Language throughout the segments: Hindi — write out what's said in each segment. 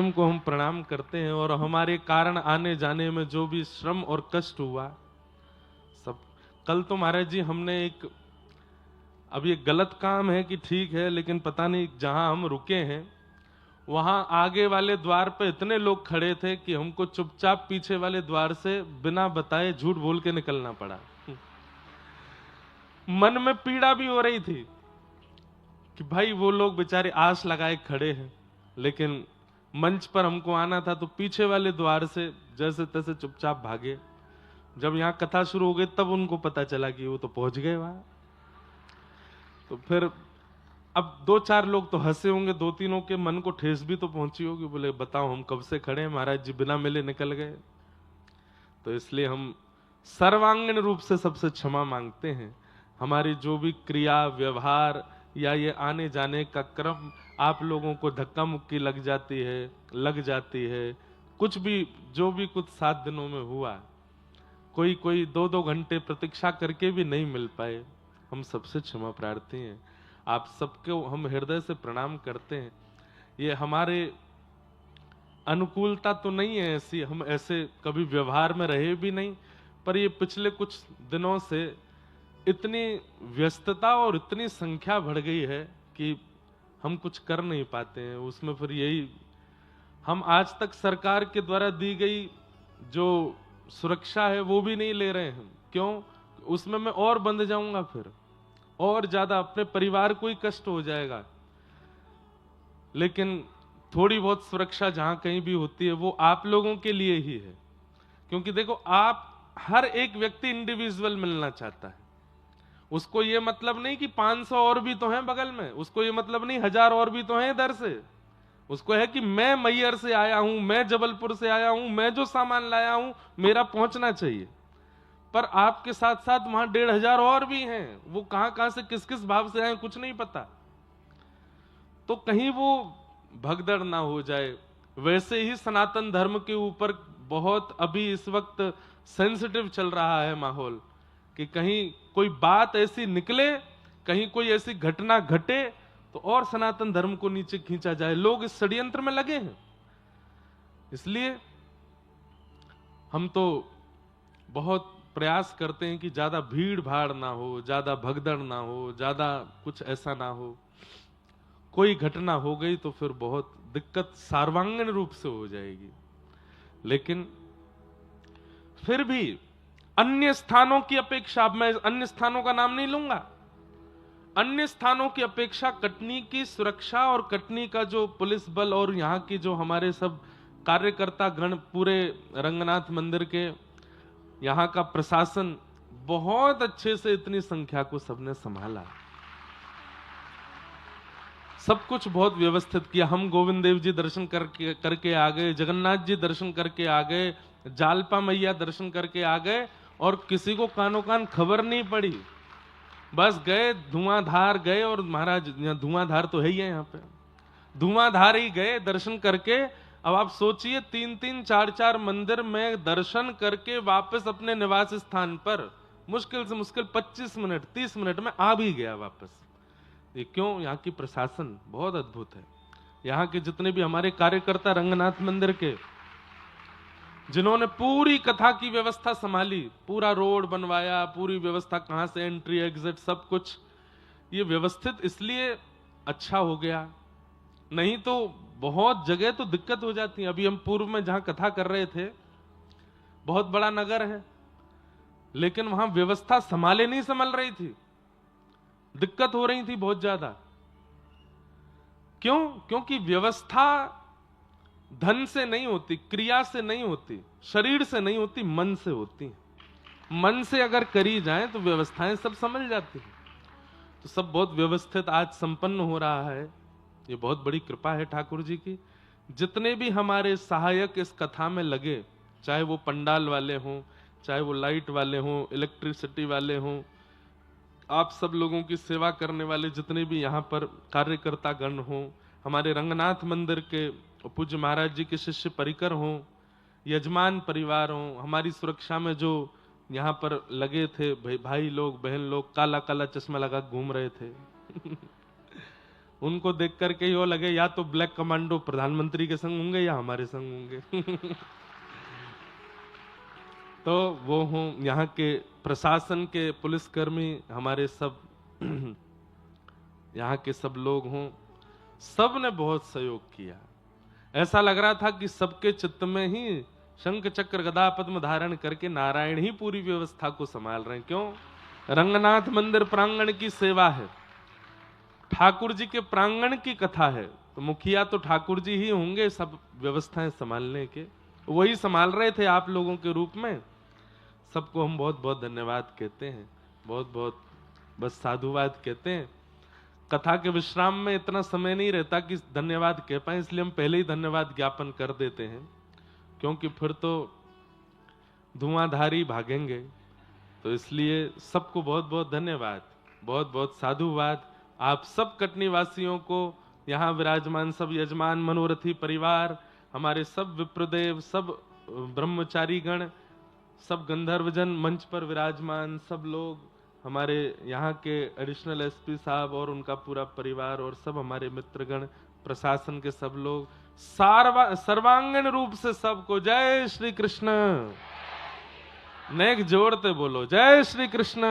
स्वयं को हम प्रणाम करते हैं और हमारे कारण आने जाने में जो भी श्रम और कष्ट हुआ सब। कल तो महाराज जी हमने एक, अब ये गलत काम है कि ठीक है, लेकिन पता नहीं जहां हम रुके हैं वहां आगे वाले द्वार पे इतने लोग खड़े थे कि हमको चुपचाप पीछे वाले द्वार से बिना बताए झूठ बोल के निकलना पड़ा। मन में पीड़ा भी हो रही थी कि भाई वो लोग बेचारे आस लगाए खड़े हैं, लेकिन मंच पर हमको आना था तो पीछे वाले द्वार से जैसे तैसे चुपचाप भागे। जब यहाँ कथा शुरू हो गई तब उनको पता चला कि वो तो पहुंच गए वहां। तो फिर अब दो चार लोग तो हंसे होंगे, दो तीनों के मन को ठेस भी तो पहुंची होगी, बोले बताओ हम कब से खड़े हैं, महाराज जी बिना मिले निकल गए। तो इसलिए हम सर्वांगीण रूप से सबसे क्षमा मांगते हैं। हमारी जो भी क्रिया व्यवहार या ये आने जाने का क्रम आप लोगों को धक्का मुक्की लग जाती है, कुछ भी जो भी कुछ 7 दिनों में हुआ, कोई 2-2 घंटे प्रतीक्षा करके भी नहीं मिल पाए, हम सबसे क्षमा प्रार्थी हैं। आप सबको हम हृदय से प्रणाम करते हैं। ये हमारे अनुकूलता तो नहीं है ऐसी, हम ऐसे कभी व्यवहार में रहे भी नहीं, पर ये पिछले कुछ दिनों से इतनी व्यस्तता और इतनी संख्या बढ़ गई है कि हम कुछ कर नहीं पाते हैं। उसमें फिर यही, हम आज तक सरकार के द्वारा दी गई जो सुरक्षा है वो भी नहीं ले रहे हैं। क्यों? उसमें मैं और बंध जाऊंगा, फिर और ज्यादा अपने परिवार को ही कष्ट हो जाएगा। लेकिन थोड़ी बहुत सुरक्षा जहां कहीं भी होती है वो आप लोगों के लिए ही है, क्योंकि देखो आप हर एक व्यक्ति इंडिविजुअल मिलना चाहता है। उसको ये मतलब नहीं कि 500 और भी तो हैं बगल में, उसको ये मतलब नहीं 1000 और भी तो हैं इधर से। उसको है कि मैं मैयर से आया हूं, मैं जबलपुर से आया हूं, मैं जो सामान लाया हूं मेरा पहुंचना चाहिए। पर आपके साथ साथ वहां 1500 और भी हैं, वो कहां कहां से किस किस भाव से आए कुछ नहीं पता। तो कहीं वो भगदड़ ना हो जाए। वैसे ही सनातन धर्म के ऊपर बहुत अभी इस वक्त सेंसिटिव चल रहा है माहौल, कि कहीं कोई बात ऐसी निकले, कहीं कोई ऐसी घटना घटे तो और सनातन धर्म को नीचे खींचा जाए। लोग इस षड्यंत्र में लगे हैं। इसलिए हम तो बहुत प्रयास करते हैं कि ज्यादा भीड़ भाड़ ना हो, ज्यादा भगदड़ ना हो, ज्यादा कुछ ऐसा ना हो। कोई घटना हो गई तो फिर बहुत दिक्कत सर्वांगीण रूप से हो जाएगी। लेकिन फिर भी अन्य स्थानों की अपेक्षा, अब मैं अन्य स्थानों का नाम नहीं लूंगा, अन्य स्थानों की अपेक्षा कटनी की सुरक्षा और कटनी का जो पुलिस बल और यहाँ की जो हमारे सब कार्यकर्ता गण, पूरे रंगनाथ मंदिर के यहाँ का प्रशासन बहुत अच्छे से इतनी संख्या को सबने संभाला, सब कुछ बहुत व्यवस्थित किया। हम गोविंद देव जी दर्शन करके आ गए, जगन्नाथ जी दर्शन करके आ गए, जालपा मैया दर्शन करके आ गए, और किसी को कानो कान खबर नहीं पड़ी। बस गए, धुआंधार गए, और महाराज यहाँ धुआंधार तो है ही है, यहाँ पे धुआंधार ही गए दर्शन करके। अब आप सोचिए 3-3, 4-4 मंदिर में दर्शन करके वापस अपने निवास स्थान पर मुश्किल से मुश्किल 25 मिनट 30 मिनट में आ भी गया वापस। ये क्यों? यहाँ की प्रशासन बहुत अद्भुत है। यहाँ के जितने भी हमारे कार्यकर्ता रंगनाथ मंदिर के, जिन्होंने पूरी कथा की व्यवस्था संभाली, पूरा रोड बनवाया, पूरी व्यवस्था कहां से एंट्री एग्जिट सब कुछ ये व्यवस्थित इसलिए अच्छा हो गया। नहीं तो बहुत जगह तो दिक्कत हो जाती है। अभी हम पूर्व में जहां कथा कर रहे थे, बहुत बड़ा नगर है, लेकिन वहां व्यवस्था संभाले नहीं संभल रही थी, दिक्कत हो रही थी बहुत ज्यादा। क्यों? क्योंकि व्यवस्था धन से नहीं होती, क्रिया से नहीं होती, शरीर से नहीं होती, मन से होती है। मन से अगर करी जाए तो व्यवस्थाएं सब समझ जाती हैं। तो सब बहुत व्यवस्थित आज संपन्न हो रहा है। ये बहुत बड़ी कृपा है ठाकुर जी की। जितने भी हमारे सहायक इस कथा में लगे, चाहे वो पंडाल वाले हों, चाहे वो लाइट वाले हों, इलेक्ट्रिसिटी वाले हों, आप सब लोगों की सेवा करने वाले जितने भी यहाँ पर कार्यकर्ता गण हों, हमारे रंगनाथ मंदिर के पूज्य महाराज जी के शिष्य परिकर हों, यजमान परिवार हों, हमारी सुरक्षा में जो यहाँ पर लगे थे भाई लोग, बहन लोग, काला काला चश्मा लगा घूम रहे थे उनको देख करके यो लगे या तो ब्लैक कमांडो प्रधानमंत्री के संग होंगे या हमारे संग होंगे। तो वो हों यहाँ के प्रशासन के पुलिसकर्मी, हमारे सब यहाँ के सब लोग हों, सब ने बहुत सहयोग किया। ऐसा लग रहा था कि सबके चित्त में ही शंख चक्र गदा पद्म धारण करके नारायण ही पूरी व्यवस्था को संभाल रहे हैं। क्यों? रंगनाथ मंदिर प्रांगण की सेवा है, ठाकुर जी के प्रांगण की कथा है, तो मुखिया तो ठाकुर जी ही होंगे सब व्यवस्थाएं संभालने के, वही संभाल रहे थे आप लोगों के रूप में। सबको हम बहुत बहुत धन्यवाद कहते हैं, बहुत बहुत बस साधुवाद कहते हैं। कथा के विश्राम में इतना समय नहीं रहता कि धन्यवाद कह पाए, इसलिए हम पहले ही धन्यवाद ज्ञापन कर देते हैं, क्योंकि फिर तो धुआंधारी भागेंगे। तो इसलिए सबको बहुत बहुत धन्यवाद, बहुत बहुत साधुवाद। आप सब कटनी वासियों को, यहाँ विराजमान सब यजमान मनोरथी परिवार, हमारे सब विप्रदेव, सब ब्रह्मचारी गण, सब गंधर्वजन मंच पर विराजमान सब लोग, हमारे यहाँ के एडिशनल एसपी साहब और उनका पूरा परिवार, और सब हमारे मित्रगण, प्रशासन के सब लोग, सर्वांगीण रूप से सबको जय श्री कृष्ण। नेक जोड़ते बोलो जय श्री कृष्ण,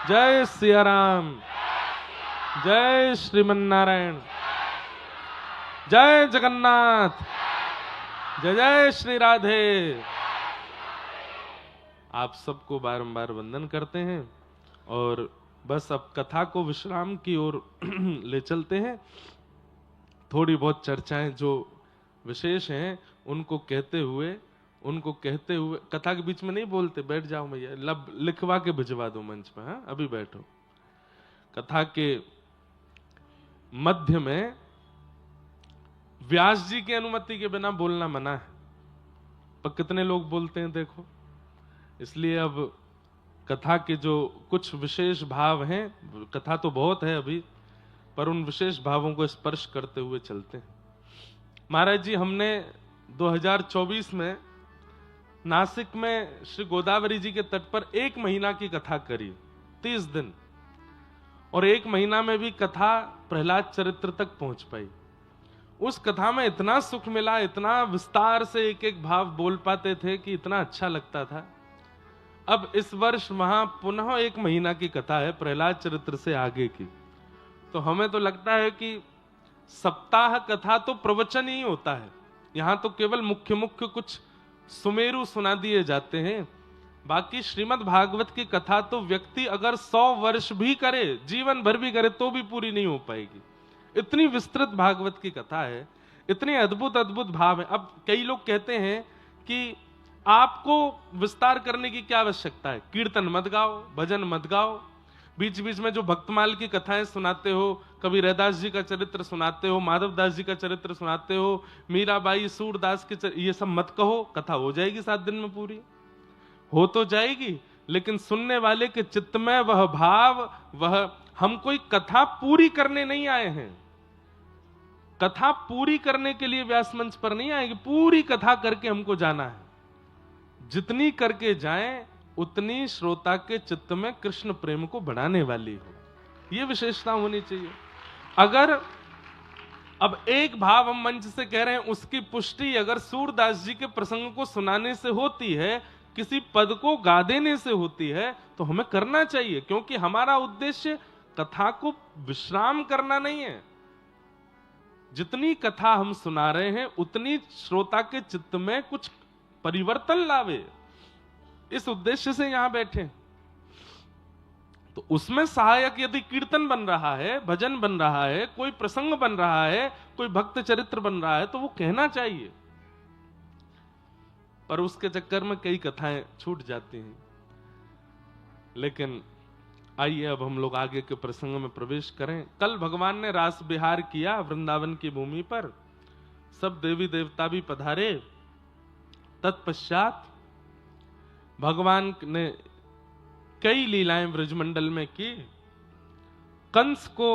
जय सिया राम, जय श्रीमन्नारायण, जय जगन्नाथ, जय जय श्री राधे। आप सबको बारंबार वंदन करते हैं और बस अब कथा को विश्राम की ओर ले चलते हैं। थोड़ी बहुत चर्चाएं जो विशेष हैं उनको कहते हुए कथा के बीच में नहीं बोलते, बैठ जाओ भैया, लिखवा के भिजवा दो मंच पे। हाँ, अभी बैठो। कथा के मध्य में व्यास जी की अनुमति के बिना बोलना मना है, पर कितने लोग बोलते हैं देखो। इसलिए अब कथा के जो कुछ विशेष भाव हैं, कथा तो बहुत है अभी, पर उन विशेष भावों को स्पर्श करते हुए चलते हैं। महाराज जी, हमने 2024 में नासिक में श्री गोदावरी जी के तट पर 1 महीना की कथा करी, 30 दिन, और 1 महीना में भी कथा प्रहलाद चरित्र तक पहुंच पाई। उस कथा में इतना सुख मिला, इतना विस्तार से एक एक भाव बोल पाते थे कि इतना अच्छा लगता था। अब इस वर्ष वहां पुनः 1 महीना की कथा है प्रहलाद चरित्र से आगे की, तो हमें तो लगता है कि सप्ताह कथा तो प्रवचन ही होता है, यहां तो केवल मुख्य मुख्य कुछ सुमेरु सुना दिए जाते हैं। बाकी श्रीमद् भागवत की कथा तो व्यक्ति अगर 100 वर्ष भी करे, जीवन भर भी करे, तो भी पूरी नहीं हो पाएगी। इतनी विस्तृत भागवत की कथा है, इतने अद्भुत अद्भुत भाव है। अब कई लोग कहते हैं कि आपको विस्तार करने की क्या आवश्यकता है, कीर्तन मत गाओ, भजन मत गाओ, बीच बीच में जो भक्तमाल की कथाएं सुनाते हो, कभी रैदास जी का चरित्र सुनाते हो, माधव दास जी का चरित्र सुनाते हो, मीराबाई, सूरदास के ये सब मत कहो। कथा हो जाएगी 7 दिन में पूरी, हो तो जाएगी, लेकिन सुनने वाले के चित्त में वह भाव, वह, हम कोई कथा पूरी करने नहीं आए हैं। कथा पूरी करने के लिए व्यास मंच पर नहीं आएगी, पूरी कथा करके हमको जाना है। जितनी करके जाएं उतनी श्रोता के चित्त में कृष्ण प्रेम को बढ़ाने वाली हो, यह विशेषता होनी चाहिए। अगर अब एक भाव हम मंच से कह रहे हैं, उसकी पुष्टि अगर सूरदास जी के प्रसंग को सुनाने से होती है, किसी पद को गा देने से होती है, तो हमें करना चाहिए, क्योंकि हमारा उद्देश्य कथा को विश्राम करना नहीं है। जितनी कथा हम सुना रहे हैं उतनी श्रोता के चित्त में कुछ परिवर्तन लावे, इस उद्देश्य से यहां बैठे। तो उसमें सहायक यदि कीर्तन बन रहा है, भजन बन रहा है, कोई प्रसंग बन रहा है, कोई भक्त चरित्र बन रहा है, तो वो कहना चाहिए। पर उसके चक्कर में कई कथाएं छूट जाती हैं। लेकिन आइए अब हम लोग आगे के प्रसंग में प्रवेश करें। कल भगवान ने रास विहार किया वृंदावन की भूमि पर, सब देवी देवता भी पधारे। तत्पश्चात भगवान ने कई लीलाएं ब्रजमंडल में की। कंस को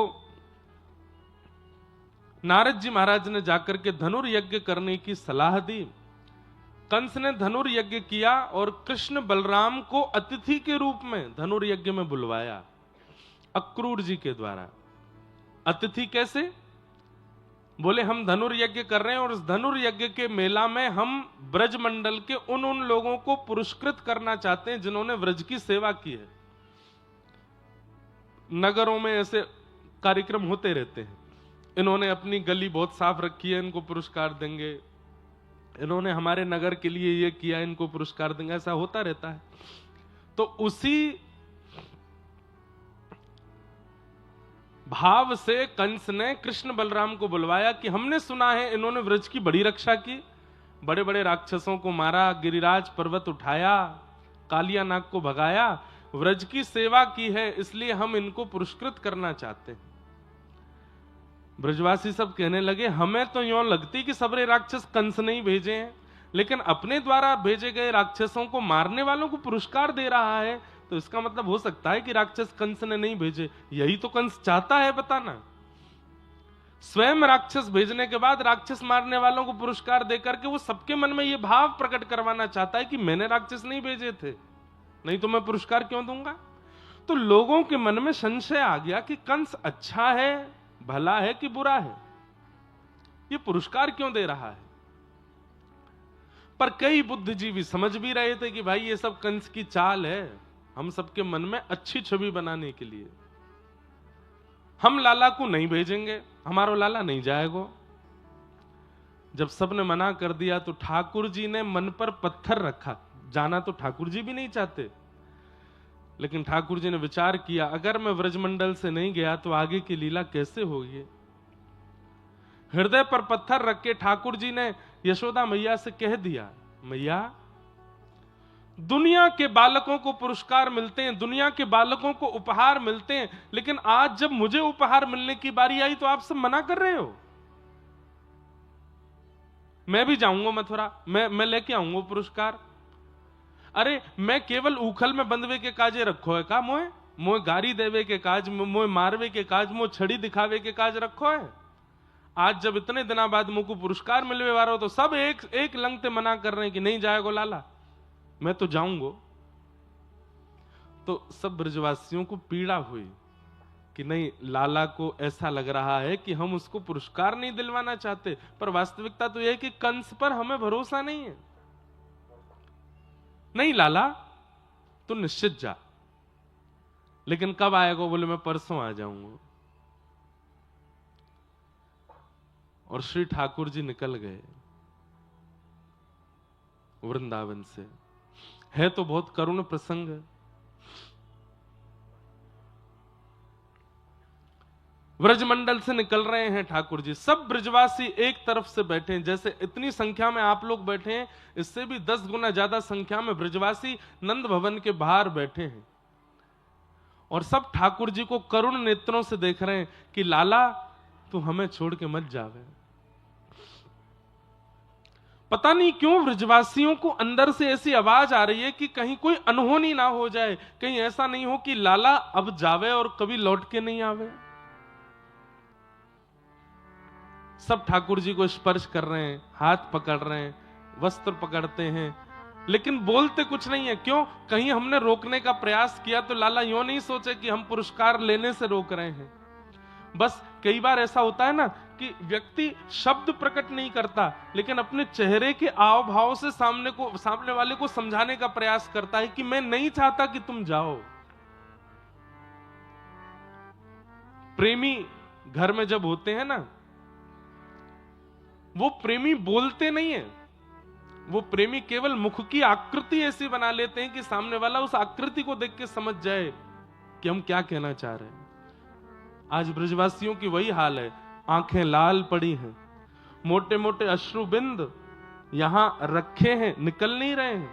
नारद जी महाराज ने जाकर के धनुर्यज्ञ करने की सलाह दी। कंस ने धनुर्यज्ञ किया और कृष्ण बलराम को अतिथि के रूप में धनुर्यज्ञ में बुलवाया, अक्रूर जी के द्वारा। अतिथि कैसे? बोले हम धनुर्यज्ञ कर रहे हैं और इस धनुर्यज्ञ के मेला में हम ब्रजमंडल के उन लोगों को पुरस्कृत करना चाहते हैं जिन्होंने व्रज की सेवा की है। नगरों में ऐसे कार्यक्रम होते रहते हैं, इन्होंने अपनी गली बहुत साफ रखी है, इनको पुरस्कार देंगे, इन्होंने हमारे नगर के लिए ये किया, इनको पुरस्कार देंगे, ऐसा होता रहता है। तो उसी भाव से कंस ने कृष्ण बलराम को बुलवाया कि हमने सुना है इन्होंने व्रज की बड़ी रक्षा की, बड़े बड़े राक्षसों को मारा, गिरिराज पर्वत उठाया, कालिया नाग को भगाया, व्रज की सेवा की है, इसलिए हम इनको पुरस्कृत करना चाहते हैं। ब्रजवासी सब कहने लगे हमें तो यूं लगती कि सबरे राक्षस कंस नहीं भेजे हैं, लेकिन अपने द्वारा भेजे गए राक्षसों को मारने वालों को पुरस्कार दे रहा है, तो इसका मतलब हो सकता है कि राक्षस कंस ने नहीं भेजे। यही तो कंस चाहता है, बताना। स्वयं राक्षस भेजने के बाद राक्षस मारने वालों को पुरस्कार देकर के वो सबके मन में ये भाव प्रकट करवाना चाहता है कि मैंने राक्षस नहीं भेजे थे, नहीं तो मैं पुरस्कार क्यों दूंगा। तो लोगों के मन में संशय आ गया कि कंस अच्छा है, भला है कि बुरा है, ये पुरस्कार क्यों दे रहा है। पर कई बुद्धिजीवी समझ भी रहे थे कि भाई ये सब कंस की चाल है, हम सबके मन में अच्छी छवि बनाने के लिए। हम लाला को नहीं भेजेंगे, हमारा लाला नहीं जाएगा। जब सबने मना कर दिया तो ठाकुर जी ने मन पर पत्थर रखा। जाना तो ठाकुर जी भी नहीं चाहते, लेकिन ठाकुर जी ने विचार किया अगर मैं व्रजमंडल से नहीं गया तो आगे की लीला कैसे होगी। हृदय पर पत्थर रख के ठाकुर जी ने यशोदा मैया से कह दिया, मैया दुनिया के बालकों को पुरस्कार मिलते हैं, दुनिया के बालकों को उपहार मिलते हैं, लेकिन आज जब मुझे उपहार मिलने की बारी आई तो आप सब मना कर रहे हो। मैं भी जाऊंगा मथुरा, मैं लेके आऊंगा पुरस्कार। अरे मैं केवल उखल में बंधवे के काजे रखो है का मोए? मोए गारी देवे के काज, मोए मारवे के काज, मोए छड़ी दिखावे के काज रखो है। आज जब इतने दिनों बाद मुझको पुरस्कार मिलवे वाला हो तो सब एक लंगते मना कर रहे हैं कि नहीं जाएगो लाला, मैं तो जाऊंगा। तो सब ब्रजवासियों को पीड़ा हुई कि नहीं, लाला को ऐसा लग रहा है कि हम उसको पुरस्कार नहीं दिलवाना चाहते, पर वास्तविकता तो यह है कि कंस पर हमें भरोसा नहीं है। नहीं लाला तो निश्चित जा, लेकिन कब आएगा? बोले मैं परसों आ जाऊंगा। और श्री ठाकुर जी निकल गए वृंदावन से। है तो बहुत करुण प्रसंग। व्रजमंडल से निकल रहे हैं ठाकुर जी, सब ब्रजवासी एक तरफ से बैठे हैं। जैसे इतनी संख्या में आप लोग बैठे हैं, इससे भी 10 गुना ज्यादा संख्या में ब्रजवासी नंद भवन के बाहर बैठे हैं और सब ठाकुर जी को करुण नेत्रों से देख रहे हैं कि लाला तू हमें छोड़ के मत जावे। पता नहीं क्यों ब्रजवासियों को अंदर से ऐसी आवाज आ रही है कि कहीं कोई अनहोनी ना हो जाए, कहीं ऐसा नहीं हो कि लाला अब जावे और कभी लौट के नहीं आवे। सब ठाकुर जी को स्पर्श कर रहे हैं, हाथ पकड़ रहे हैं, वस्त्र पकड़ते हैं, लेकिन बोलते कुछ नहीं है। क्यों? कहीं हमने रोकने का प्रयास किया तो लाला यूं नहीं सोचे कि हम पुरस्कार लेने से रोक रहे हैं। बस कई बार ऐसा होता है ना कि व्यक्ति शब्द प्रकट नहीं करता, लेकिन अपने चेहरे के आव भाव से सामने वाले को समझाने का प्रयास करता है कि मैं नहीं चाहता कि तुम जाओ। प्रेमी घर में जब होते हैं ना, वो प्रेमी बोलते नहीं है, वो प्रेमी केवल मुख की आकृति ऐसी बना लेते हैं कि सामने वाला उस आकृति को देख के समझ जाए कि हम क्या कहना चाह रहे हैं। आज ब्रजवासियों की वही हाल है, आंखें लाल पड़ी हैं, मोटे मोटे अश्रुबिंद यहां रखे हैं, निकल नहीं रहे हैं,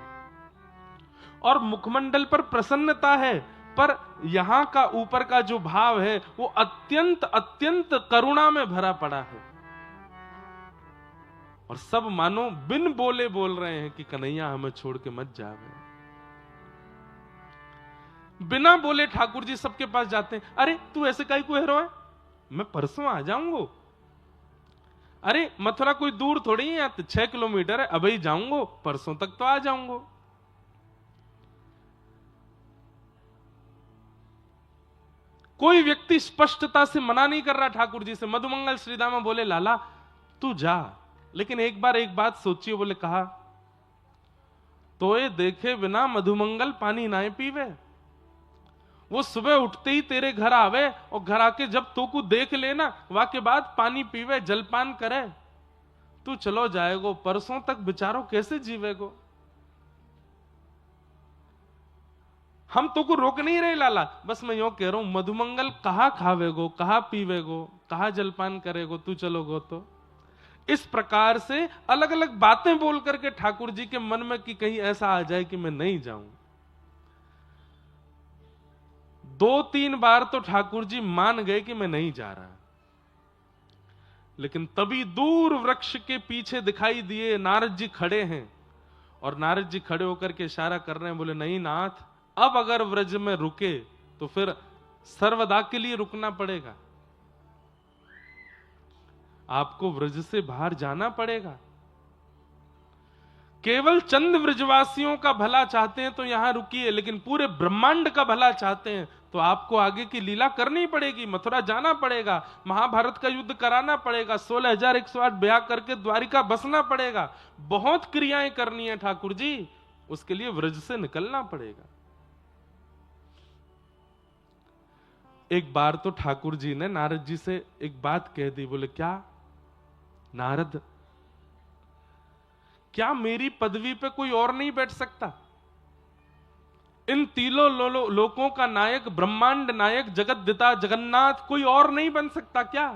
और मुखमंडल पर प्रसन्नता है, पर यहां का ऊपर का जो भाव है वो अत्यंत अत्यंत करुणा में भरा पड़ा है। और सब मानो बिन बोले बोल रहे हैं कि कन्हैया हमें छोड़ के मत जावे। बिना बोले ठाकुर जी सबके पास जाते हैं। अरे तू ऐसे काहे को हेरो है? मैं परसों आ जाऊंगा। अरे मथुरा कोई दूर थोड़ी है, 6 किलोमीटर है, अभी जाऊंगा, परसों तक तो आ जाऊंगा। कोई व्यक्ति स्पष्टता से मना नहीं कर रहा ठाकुर जी से। मधुमंगल श्रीदामा बोले लाला तू जा, लेकिन एक बार एक बात सोचिए। बोले कहा, तोए देखे बिना मधुमंगल पानी ना पीवे। वो सुबह उठते ही तेरे घर आवे और घर आके जब तो को देख लेना वहां के बाद पानी पीवे, जलपान करे। तू चलो जाएगो, परसों तक बेचारो कैसे जीवेगो। हम तो को रोक नहीं रहे लाला, बस मैं यूं कह रहा हूं मधुमंगल कहां खावेगो, कहां पीवेगो, कहां जलपान करेगो, तू चलोगो तो। इस प्रकार से अलग अलग बातें बोल करके ठाकुर जी के मन में कि कहीं ऐसा आ जाए कि मैं नहीं जाऊं। 2-3 बार तो ठाकुर जी मान गए कि मैं नहीं जा रहा, लेकिन तभी दूर वृक्ष के पीछे दिखाई दिए नारद जी खड़े हैं, और नारद जी खड़े होकर के इशारा कर रहे हैं। बोले नहीं नाथ, अब अगर व्रज में रुके तो फिर सर्वदा के लिए रुकना पड़ेगा, आपको व्रज से बाहर जाना पड़ेगा। केवल चंद व्रजवासियों का भला चाहते हैं तो यहां रुकिए, लेकिन पूरे ब्रह्मांड का भला चाहते हैं तो आपको आगे की लीला करनी पड़ेगी, मथुरा जाना पड़ेगा, महाभारत का युद्ध कराना पड़ेगा, 16,108 ब्याह करके द्वारिका बसना पड़ेगा, बहुत क्रियाएं करनी है ठाकुर जी, उसके लिए व्रज से निकलना पड़ेगा। एक बार तो ठाकुर जी ने नारद जी से एक बात कह दी। बोले क्या नारद, क्या मेरी पदवी पे कोई और नहीं बैठ सकता? इन तीनों लोकों का नायक, ब्रह्मांड नायक, जगतदिता जगन्नाथ कोई और नहीं बन सकता क्या?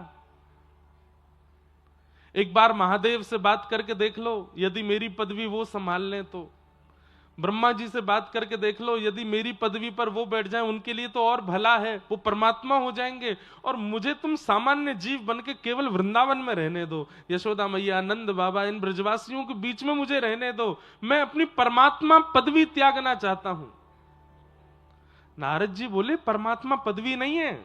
एक बार महादेव से बात करके देख लो, यदि मेरी पदवी वो संभाल लें तो। ब्रह्मा जी से बात करके देख लो, यदि मेरी पदवी पर वो बैठ जाएं, उनके लिए तो और भला है, वो परमात्मा हो जाएंगे, और मुझे तुम सामान्य जीव बन के केवल वृंदावन में रहने दो। यशोदा मैया, नंद बाबा, इन ब्रजवासियों के बीच में मुझे रहने दो, मैं अपनी परमात्मा पदवी त्यागना चाहता हूं। नारद जी बोले परमात्मा पदवी नहीं है,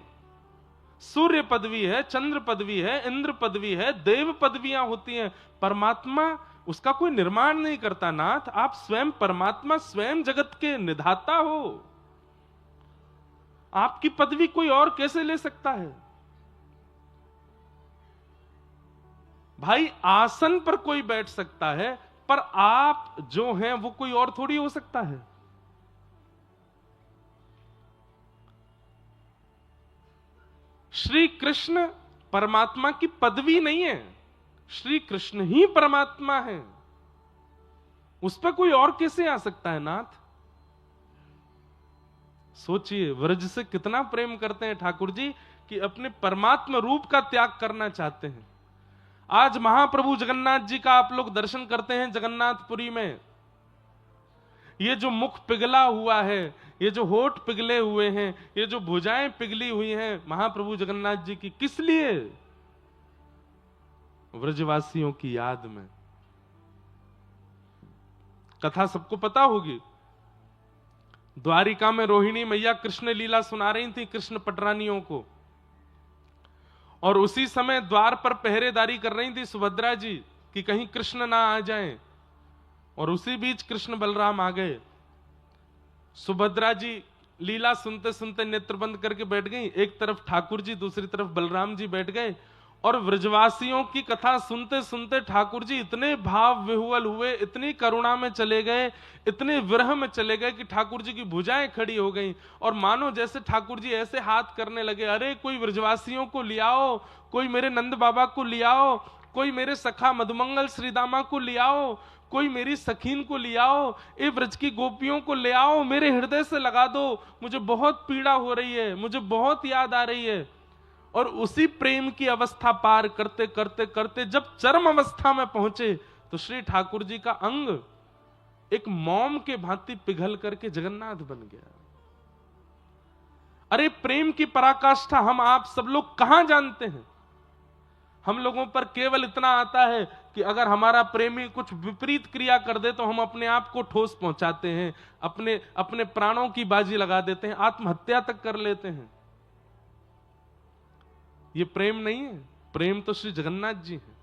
सूर्य पदवी है, चंद्र पदवी है, इंद्र पदवी है, देव पदवियां होती हैं। परमात्मा उसका कोई निर्माण नहीं करता नाथ, आप स्वयं परमात्मा, स्वयं जगत के निधाता हो, आपकी पदवी कोई और कैसे ले सकता है? भाई आसन पर कोई बैठ सकता है, पर आप जो हैं वो कोई और थोड़ी हो सकता है। श्री कृष्ण परमात्मा की पदवी नहीं है, श्री कृष्ण ही परमात्मा है, उस पर कोई और कैसे आ सकता है नाथ? सोचिए व्रज से कितना प्रेम करते हैं ठाकुर जी कि अपने परमात्मा रूप का त्याग करना चाहते हैं। आज महाप्रभु जगन्नाथ जी का आप लोग दर्शन करते हैं जगन्नाथपुरी में, ये जो मुख पिघला हुआ है, ये जो होठ पिघले हुए हैं, ये जो भुजाएं पिघली हुई हैं महाप्रभु जगन्नाथ जी की, किस लिए? व्रजवासियों की याद में। कथा सबको पता होगी, द्वारिका में रोहिणी मैया कृष्ण लीला सुना रही थी कृष्ण पटरानियों को, और उसी समय द्वार पर पहरेदारी कर रही थी सुभद्रा जी कि कहीं कृष्ण ना आ जाएं, और उसी बीच कृष्ण बलराम आ गए। सुभद्रा जी लीला सुनते सुनते नेत्र बंद करके बैठ गई, एक तरफ ठाकुर जी, दूसरी तरफ बलराम जी बैठ गए, और व्रजवासियों की कथा सुनते सुनते ठाकुर जी इतने भाव विह्वल हुए, इतनी करुणा में चले गए, इतने विरह में चले गए कि ठाकुर जी की भुजाएं खड़ी हो गईं, और मानो जैसे ठाकुर जी ऐसे हाथ करने लगे, अरे कोई व्रजवासियों को लियाओ, कोई मेरे नंद बाबा को लियाओ, कोई मेरे सखा मधुमंगल श्रीदामा को लियाओ, कोई मेरी सखीन को लियाओ, ए व्रज की गोपियों को ले आओ, मेरे हृदय से लगा दो, मुझे बहुत पीड़ा हो रही है, मुझे बहुत याद आ रही है। और उसी प्रेम की अवस्था पार करते करते करते जब चरम अवस्था में पहुंचे तो श्री ठाकुर जी का अंग एक मोम के भांति पिघल करके जगन्नाथ बन गया। अरे प्रेम की पराकाष्ठा हम आप सब लोग कहां जानते हैं? हम लोगों पर केवल इतना आता है कि अगर हमारा प्रेमी कुछ विपरीत क्रिया कर दे तो हम अपने आप को ठोस पहुंचाते हैं, अपने अपने प्राणों की बाजी लगा देते हैं, आत्महत्या तक कर लेते हैं। ये प्रेम नहीं है, प्रेम तो श्री जगन्नाथ जी हैं।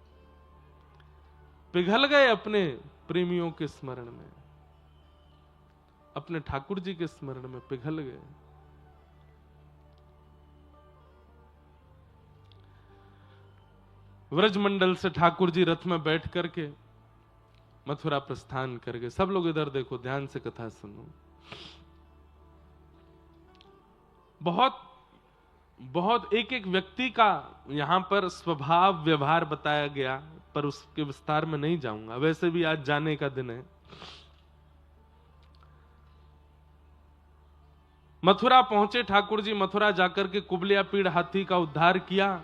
पिघल गए अपने प्रेमियों के स्मरण में, अपने ठाकुर जी के स्मरण में पिघल गए। व्रजमंडल से ठाकुर जी रथ में बैठ करके मथुरा प्रस्थान कर गए। सब लोग इधर देखो, ध्यान से कथा सुनो। बहुत बहुत एक एक व्यक्ति का यहां पर स्वभाव व्यवहार बताया गया, पर उसके विस्तार में नहीं जाऊंगा, वैसे भी आज जाने का दिन है। मथुरा पहुंचे ठाकुर जी। मथुरा जाकर के कुबलिया पीड़ हाथी का उद्धार किया,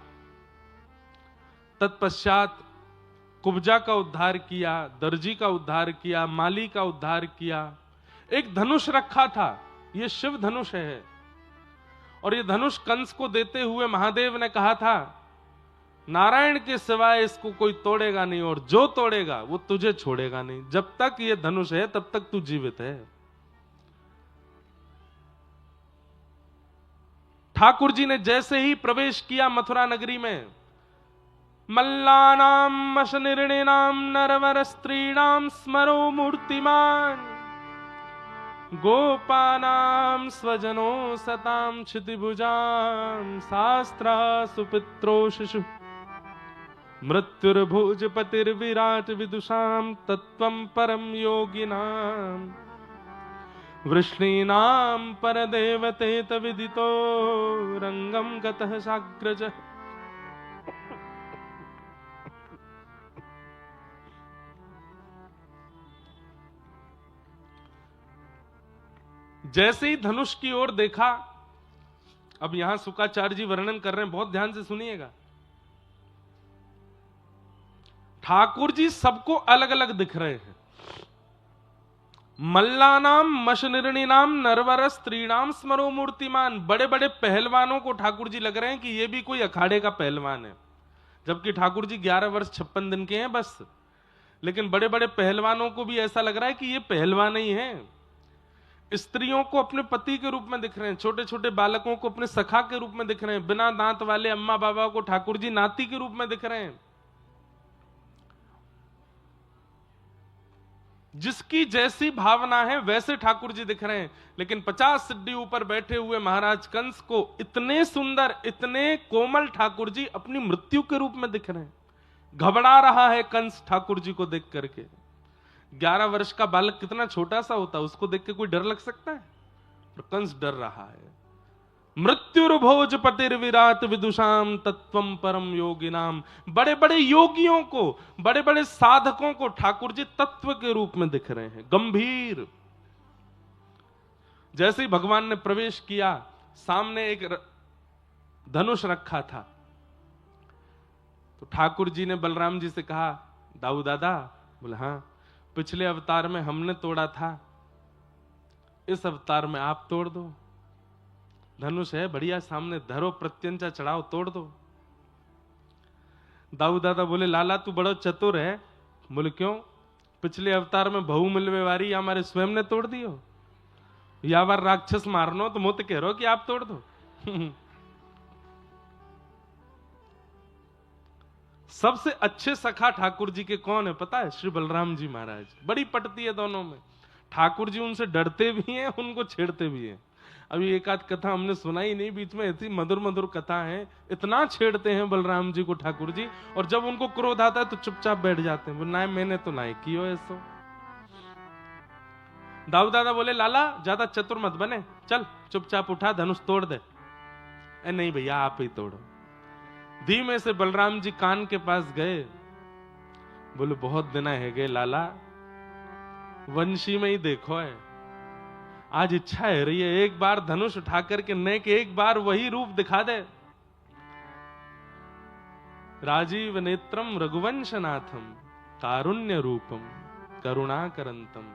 तत्पश्चात कुब्जा का उद्धार किया, दर्जी का उद्धार किया, माली का उद्धार किया। एक धनुष रखा था, यह शिव धनुष है, और यह धनुष कंस को देते हुए महादेव ने कहा था, नारायण के सिवाय इसको कोई तोड़ेगा नहीं, और जो तोड़ेगा वो तुझे छोड़ेगा नहीं। जब तक यह धनुष है तब तक तू जीवित है। ठाकुर जी ने जैसे ही प्रवेश किया मथुरा नगरी में, मल्लानाम मशनिर्णिनाम नरवर स्त्रीणाम स्मरो मूर्तिमान, गोपानाम स्वजनो सताम क्षितिभुजाम, शास्त्रा सुपित्रो शिशु मृत्युर्भुजपतिर्विराट विदुषाम, तत्वं परम योगिनाम, वृष्णीनाम परदेवतेत विदितो रंगम गतः साग्रजः। जैसे ही धनुष की ओर देखा, अब यहां शुकाचार्य जी वर्णन कर रहे हैं, बहुत ध्यान से सुनिएगा। ठाकुर जी सबको अलग अलग दिख रहे हैं। मल्लानाम मशनिर्णिनाम नरवर स्त्रीणाम स्मरो मूर्तिमान, बड़े बड़े पहलवानों को ठाकुर जी लग रहे हैं कि ये भी कोई अखाड़े का पहलवान है, जबकि ठाकुर जी 11 वर्ष 56 दिन के हैं बस। लेकिन बड़े बड़े पहलवानों को भी ऐसा लग रहा है कि ये पहलवान ही है। स्त्रियों को अपने पति के रूप में दिख रहे हैं, छोटे छोटे बालकों को अपने सखा के रूप में दिख रहे हैं, बिना दांत वाले अम्मा बाबा को ठाकुर जी नाती के रूप में दिख रहे हैं। जिसकी जैसी भावना है वैसे ठाकुर जी दिख रहे हैं। लेकिन 50 सिद्धि ऊपर बैठे हुए महाराज कंस को इतने सुंदर, इतने कोमल ठाकुर जी अपनी मृत्यु के रूप में दिख रहे हैं। घबरा रहा है कंस ठाकुर जी को देख करके। 11 वर्ष का बालक कितना छोटा सा होता है, उसको देख के कोई डर लग सकता है? पर कंस डर रहा है। मृत्युर्भोजपतिर्विराट विदुषाम, तत्वम परम योगिनाम, बड़े बड़े योगियों को, बड़े बड़े साधकों को ठाकुर जी तत्व के रूप में दिख रहे हैं, गंभीर। जैसे ही भगवान ने प्रवेश किया, सामने एक धनुष रखा था, तो ठाकुर जी ने बलराम जी से कहा, दाऊ दादा? बोले हाँ। पिछले अवतार में हमने तोड़ा था, इस अवतार में आप तोड़ दो। धनुष है बढ़िया, सामने धरो, प्रत्यंचा चढ़ाओ, तोड़ दो। दाऊ दादा बोले, लाला तू बड़ा चतुर है। बोले क्यों? पिछले अवतार में बहु मिलवे वारी हमारे स्वयं ने तोड़ दियो, या बार राक्षस मारनो तो मुझे कह रहो कि आप तोड़ दो। सबसे अच्छे सखा ठाकुर जी के कौन है पता है? श्री बलराम जी महाराज। बड़ी पटती है दोनों में। ठाकुर जी उनसे डरते भी हैं, उनको छेड़ते भी हैं। अभी एक आध कथा हमने सुनाई नहीं बीच में, ऐसी मधुर मधुर कथा है। इतना छेड़ते हैं बलराम जी को ठाकुर जी, और जब उनको क्रोध आता है तो चुपचाप बैठ जाते हैं। ना मैंने तो ना कियो ऐसो। दाऊ दादा बोले, लाला ज्यादा चतुर मत बने, चल चुपचाप उठा, धनुष तोड़ दे। नहीं भैया आप ही तोड़ो। धीमे से बलराम जी कान के पास गए। बोले बहुत दिन है गए लाला, वंशी में ही देखो है, आज इच्छा है रही है एक बार धनुष उठा करके न के एक बार वही रूप दिखा दे। राजीव नेत्रम रघुवंशनाथम, कारुण्य रूपम करुणाकरंतम।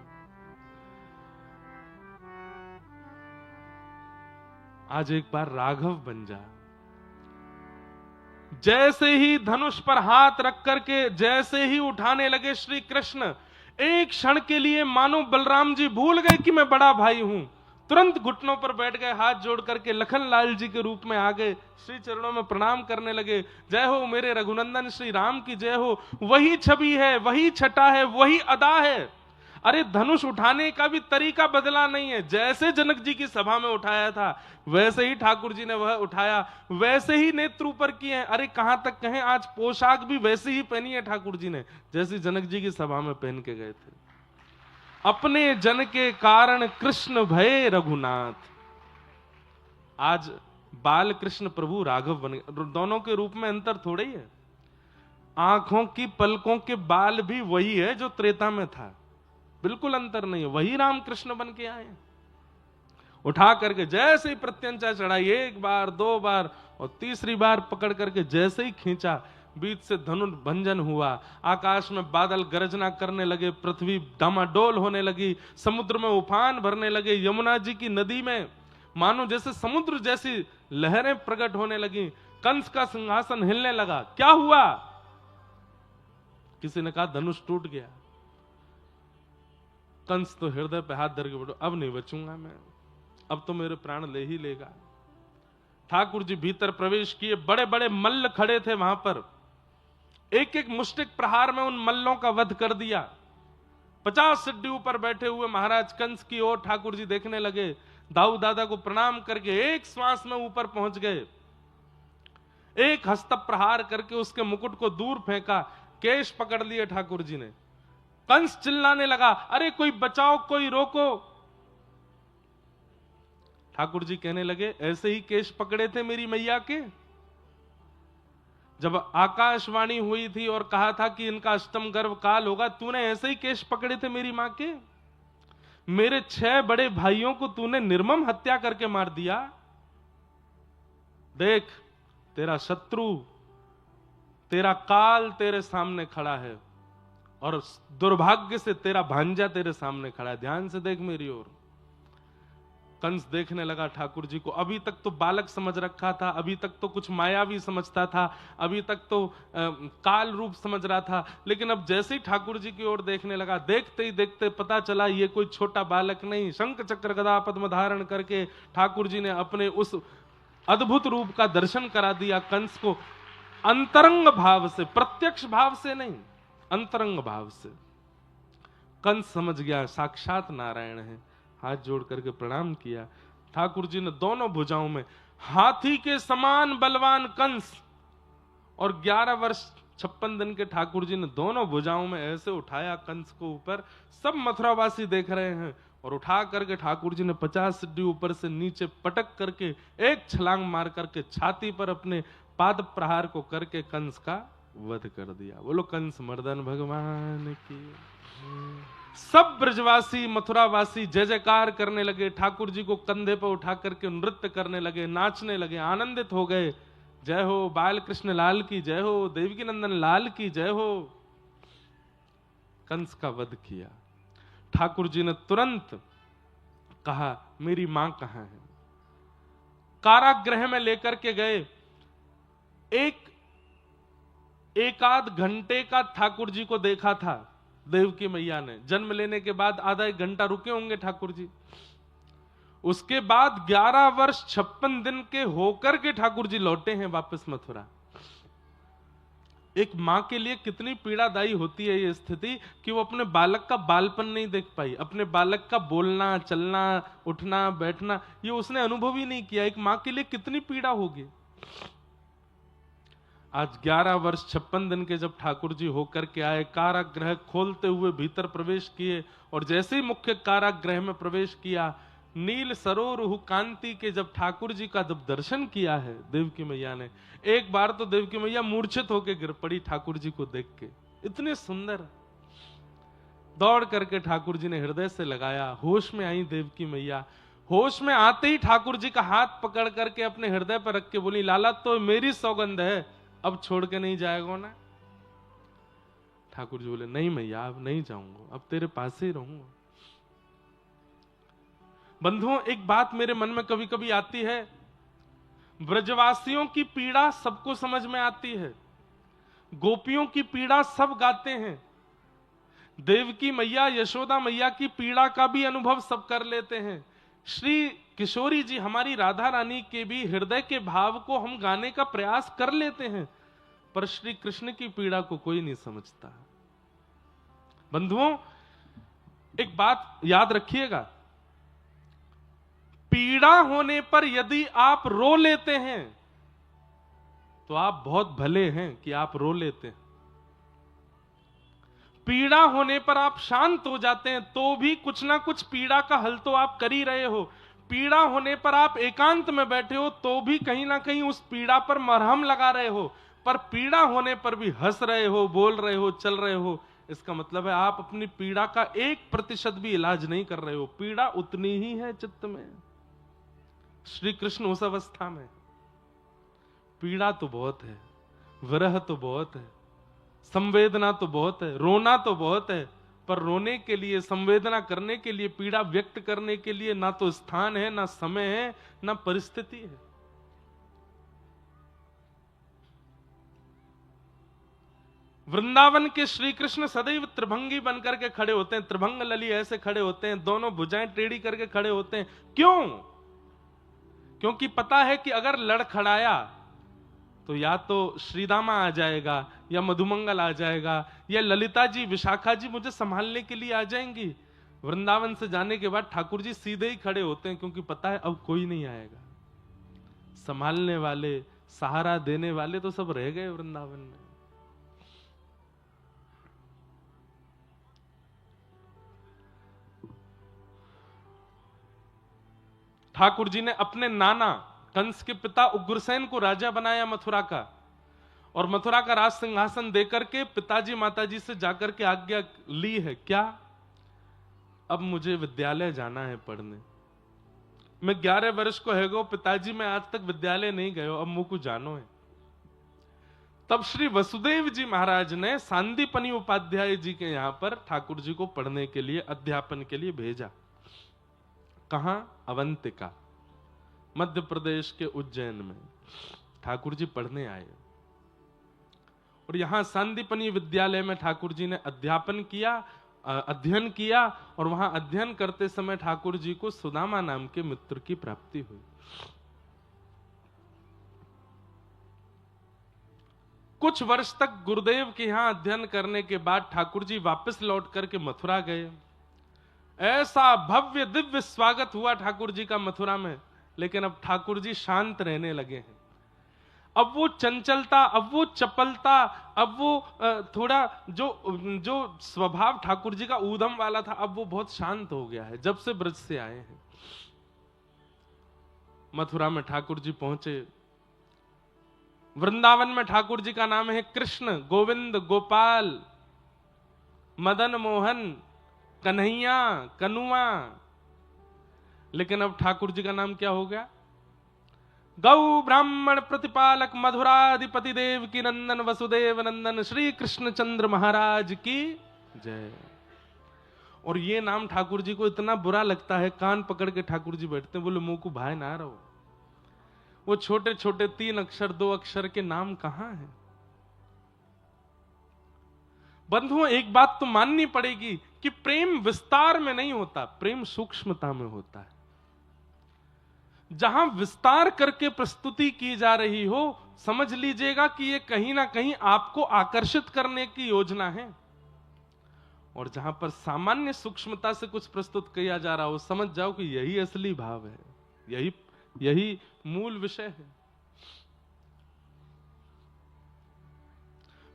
आज एक बार राघव बन जा। जैसे ही धनुष पर हाथ रख करके जैसे ही उठाने लगे श्री कृष्ण, एक क्षण के लिए मानो बलराम जी भूल गए कि मैं बड़ा भाई हूं। तुरंत घुटनों पर बैठ गए, हाथ जोड़ करके लखन लाल जी के रूप में आ गए, श्री चरणों में प्रणाम करने लगे। जय हो मेरे रघुनंदन श्री राम की जय हो। वही छवि है, वही छटा है, वही अदा है। अरे धनुष उठाने का भी तरीका बदला नहीं है, जैसे जनक जी की सभा में उठाया था वैसे ही ठाकुर जी ने वह उठाया, वैसे ही नेत्र ऊपर किए हैं। अरे कहां तक कहें, आज पोशाक भी वैसे ही पहनी है ठाकुर जी ने जैसी जनक जी की सभा में पहन के गए थे। अपने जन के कारण कृष्ण भय रघुनाथ। आज बाल कृष्ण प्रभु राघव बन गए। दोनों के रूप में अंतर थोड़ा ही है। आंखों की पलकों के बाल भी वही है जो त्रेता में था, बिल्कुल अंतर नहीं है, वही राम कृष्ण बन के आए। उठा करके जैसे ही प्रत्यंचा चढ़ाई, एक बार दो बार और तीसरी बार पकड़ करके जैसे ही खींचा, बीच से धनुष भंजन हुआ, आकाश में बादल गरजना करने लगे, पृथ्वी डामाडोल होने लगी, समुद्र में उफान भरने लगे, यमुना जी की नदी में मानो जैसे समुद्र जैसी लहरें प्रकट होने लगी, कंस का सिंहासन हिलने लगा। क्या हुआ? किसी ने कहा धनुष टूट गया। कंस तो हृदय पे हाथ धर के बोलो, अब नहीं बचूंगा मैं, अब तो मेरे प्राण ले ही लेगा। ठाकुर जी भीतर प्रवेश किए, बड़े बड़े मल्ल खड़े थे वहां पर, एक एक मुष्टिक प्रहार में उन मल्लों का वध कर दिया। 50 सिड्डी ऊपर बैठे हुए महाराज कंस की ओर ठाकुर जी देखने लगे, दाऊ दादा को प्रणाम करके एक श्वास में ऊपर पहुंच गए, एक हस्त प्रहार करके उसके मुकुट को दूर फेंका, केश पकड़ लिए ठाकुर जी ने। कंस चिल्लाने लगा, अरे कोई बचाओ, कोई रोको। ठाकुर जी कहने लगे, ऐसे ही केश पकड़े थे मेरी मैया के, जब आकाशवाणी हुई थी और कहा था कि इनका अष्टम गर्भ काल होगा, तूने ऐसे ही केश पकड़े थे मेरी मां के। मेरे 6 बड़े भाइयों को तूने निर्मम हत्या करके मार दिया। देख, तेरा शत्रु, तेरा काल तेरे सामने खड़ा है और दुर्भाग्य से तेरा भांजा तेरे सामने खड़ा है, ध्यान से देख मेरी ओर। कंस देखने लगा ठाकुर जी को, अभी तक तो बालक समझ रखा था, अभी तक तो कुछ मायावी समझता था, अभी तक तो काल रूप समझ रहा था, लेकिन अब जैसे ही ठाकुर जी की ओर देखने लगा, देखते ही देखते पता चला ये कोई छोटा बालक नहीं, शंख चक्र गदा पद्म धारण करके ठाकुर जी ने अपने उस अद्भुत रूप का दर्शन करा दिया कंस को, अंतरंग भाव से, प्रत्यक्ष भाव से नहीं, अंतरंग भाव से। कंस समझ गया साक्षात नारायण है, हाथ जोड़ करके प्रणाम किया। ठाकुर जी ने दोनों भुजाओं में, हाथी के समान बलवान कंस और 11 वर्ष 56 दिन के ठाकुर जी ने दोनों भुजाओं में ऐसे उठाया कंस को ऊपर। सब मथुरावासी देख रहे हैं और उठा करके ठाकुर जी ने 50 सिड्डी ऊपर से नीचे पटक करके एक छलांग मार करके छाती पर अपने पाद प्रहार को करके कंस का वध कर दिया। बोलो कंस मर्दन भगवान की। सब ब्रजवासी मथुरावासी जय जयकार करने लगे, ठाकुर जी को कंधे पर उठा करके नृत्य करने लगे, नाचने लगे, आनंदित हो गए। जय हो बाल कृष्ण लाल की जय हो, देवकी नंदन लाल की जय हो। कंस का वध किया। ठाकुर जी ने तुरंत कहा मेरी मां कहां है। कारागृह में लेकर के गए, एक आध घंटे का ठाकुर जी को देखा था देवकी मैया ने। जन्म लेने के बाद आधा एक घंटा रुके होंगे ठाकुर जी। उसके बाद 11 वर्ष 56 दिन के होकर के ठाकुर जी लौटे हैं वापस मथुरा। एक मां के लिए कितनी पीड़ादायी होती है ये स्थिति कि वो अपने बालक का बालपन नहीं देख पाई, अपने बालक का बोलना, चलना, उठना, बैठना ये उसने अनुभव ही नहीं किया। एक मां के लिए कितनी पीड़ा होगी। आज 11 वर्ष 56 दिन के जब ठाकुर जी होकर के आए, कारागृह खोलते हुए भीतर प्रवेश किए और जैसे ही मुख्य कारागृह में प्रवेश किया, नील सरोरुह कांति के जब ठाकुर जी का जब दर्शन किया है देवकी मैया ने, एक बार तो देवकी मैया मूर्छित होकर गिर पड़ी ठाकुर जी को देख के। इतने सुंदर, दौड़ करके ठाकुर जी ने हृदय से लगाया, होश में आई देवकी मैया। होश में आते ही ठाकुर जी का हाथ पकड़ करके अपने हृदय पर रख के बोली, लाला तो मेरी सौगंध है, अब छोड़ के नहीं जाएगा ना। ठाकुर जी बोले, नहीं मैया अब नहीं जाऊंगा, अब तेरे पास ही रहूंगा। बंधुओं, एक बात मेरे मन में कभी कभी आती है, ब्रजवासियों की पीड़ा सबको समझ में आती है, गोपियों की पीड़ा सब गाते हैं, देवकी मैया यशोदा मैया की पीड़ा का भी अनुभव सब कर लेते हैं, श्री किशोरी जी हमारी राधा रानी के भी हृदय के भाव को हम गाने का प्रयास कर लेते हैं, पर श्री कृष्ण की पीड़ा को कोई नहीं समझता। बंधुओं, एक बात याद रखिएगा, पीड़ा होने पर यदि आप रो लेते हैं तो आप बहुत भले हैं कि आप रो लेते हैं। पीड़ा होने पर आप शांत हो जाते हैं तो भी कुछ ना कुछ पीड़ा का हल तो आप कर ही रहे हो। पीड़ा होने पर आप एकांत में बैठे हो तो भी कहीं ना कहीं उस पीड़ा पर मरहम लगा रहे हो। पर पीड़ा होने पर भी हंस रहे हो, बोल रहे हो, चल रहे हो, इसका मतलब है आप अपनी पीड़ा का 1% भी इलाज नहीं कर रहे हो। पीड़ा उतनी ही है चित्त में। श्री कृष्ण उस अवस्था में, पीड़ा तो बहुत है, विरह तो बहुत है, संवेदना तो बहुत है, रोना तो बहुत है, पर रोने के लिए, संवेदना करने के लिए, पीड़ा व्यक्त करने के लिए ना तो स्थान है, ना समय है, ना परिस्थिति है। वृंदावन के श्री कृष्ण सदैव त्रिभंगी बनकर के खड़े होते हैं, त्रिभंग लली ऐसे खड़े होते हैं, दोनों भुजाएं टेढ़ी करके खड़े होते हैं। क्यों? क्योंकि पता है कि अगर लड़खड़ाया तो या तो श्रीदामा आ जाएगा, या मधुमंगल आ जाएगा, या ललिता जी, विशाखा जी मुझे संभालने के लिए आ जाएंगी। वृंदावन से जाने के बाद ठाकुर जी सीधे ही खड़े होते हैं, क्योंकि पता है अब कोई नहीं आएगा। संभालने वाले, सहारा देने वाले तो सब रह गए वृंदावन में। ठाकुर जी ने अपने नाना कंस के पिता उग्रसेन को राजा बनाया मथुरा का, और मथुरा का राज सिंहासन देकर के पिताजी माताजी से जाकर के आज्ञा ली है, क्या? अब मुझे विद्यालय जाना है पढ़ने। मैं 11 वर्ष को है गो पिताजी, मैं आज तक विद्यालय नहीं गयो, अब मुझको जानो है। तब श्री वसुदेव जी महाराज ने सांदीपनी उपाध्याय जी के यहां पर ठाकुर जी को पढ़ने के लिए, अध्यापन के लिए भेजा। कहां? अवंतिका, मध्य प्रदेश के उज्जैन में ठाकुर जी पढ़ने आए, और यहां सांदीपनी विद्यालय में ठाकुर जी ने अध्यापन किया, अध्ययन किया, और वहां अध्ययन करते समय ठाकुर जी को सुदामा नाम के मित्र की प्राप्ति हुई। कुछ वर्ष तक गुरुदेव के यहां अध्ययन करने के बाद ठाकुर जी वापस लौट करके मथुरा गए। ऐसा भव्य दिव्य स्वागत हुआ ठाकुर जी का मथुरा में, लेकिन अब ठाकुर जी शांत रहने लगे हैं। अब वो चंचलता, अब वो चपलता, अब वो थोड़ा जो स्वभाव ठाकुर जी का ऊधम वाला था, अब वो बहुत शांत हो गया है जब से ब्रज से आए हैं। मथुरा में ठाकुर जी पहुंचे। वृंदावन में ठाकुर जी का नाम है कृष्ण, गोविंद, गोपाल, मदन मोहन, कन्हैया, कनुआ, लेकिन अब ठाकुर जी का नाम क्या हो गया? गौ ब्राह्मण प्रतिपालक मधुराधिपति देव की नंदन वसुदेव नंदन श्री कृष्ण चंद्र महाराज की जय। और ये नाम ठाकुर जी को इतना बुरा लगता है, कान पकड़ के ठाकुर जी बैठते हैं, बोले मुंह को भाई ना रहो। वो छोटे छोटे 3 अक्षर 2 अक्षर के नाम कहां हैं? बंधुओं, एक बात तो माननी पड़ेगी कि प्रेम विस्तार में नहीं होता, प्रेम सूक्ष्मता में होता है। जहां विस्तार करके प्रस्तुति की जा रही हो, समझ लीजिएगा कि ये कहीं ना कहीं आपको आकर्षित करने की योजना है, और जहां पर सामान्य सूक्ष्मता से कुछ प्रस्तुत किया जा रहा हो, समझ जाओ कि यही असली भाव है, यही मूल विषय है।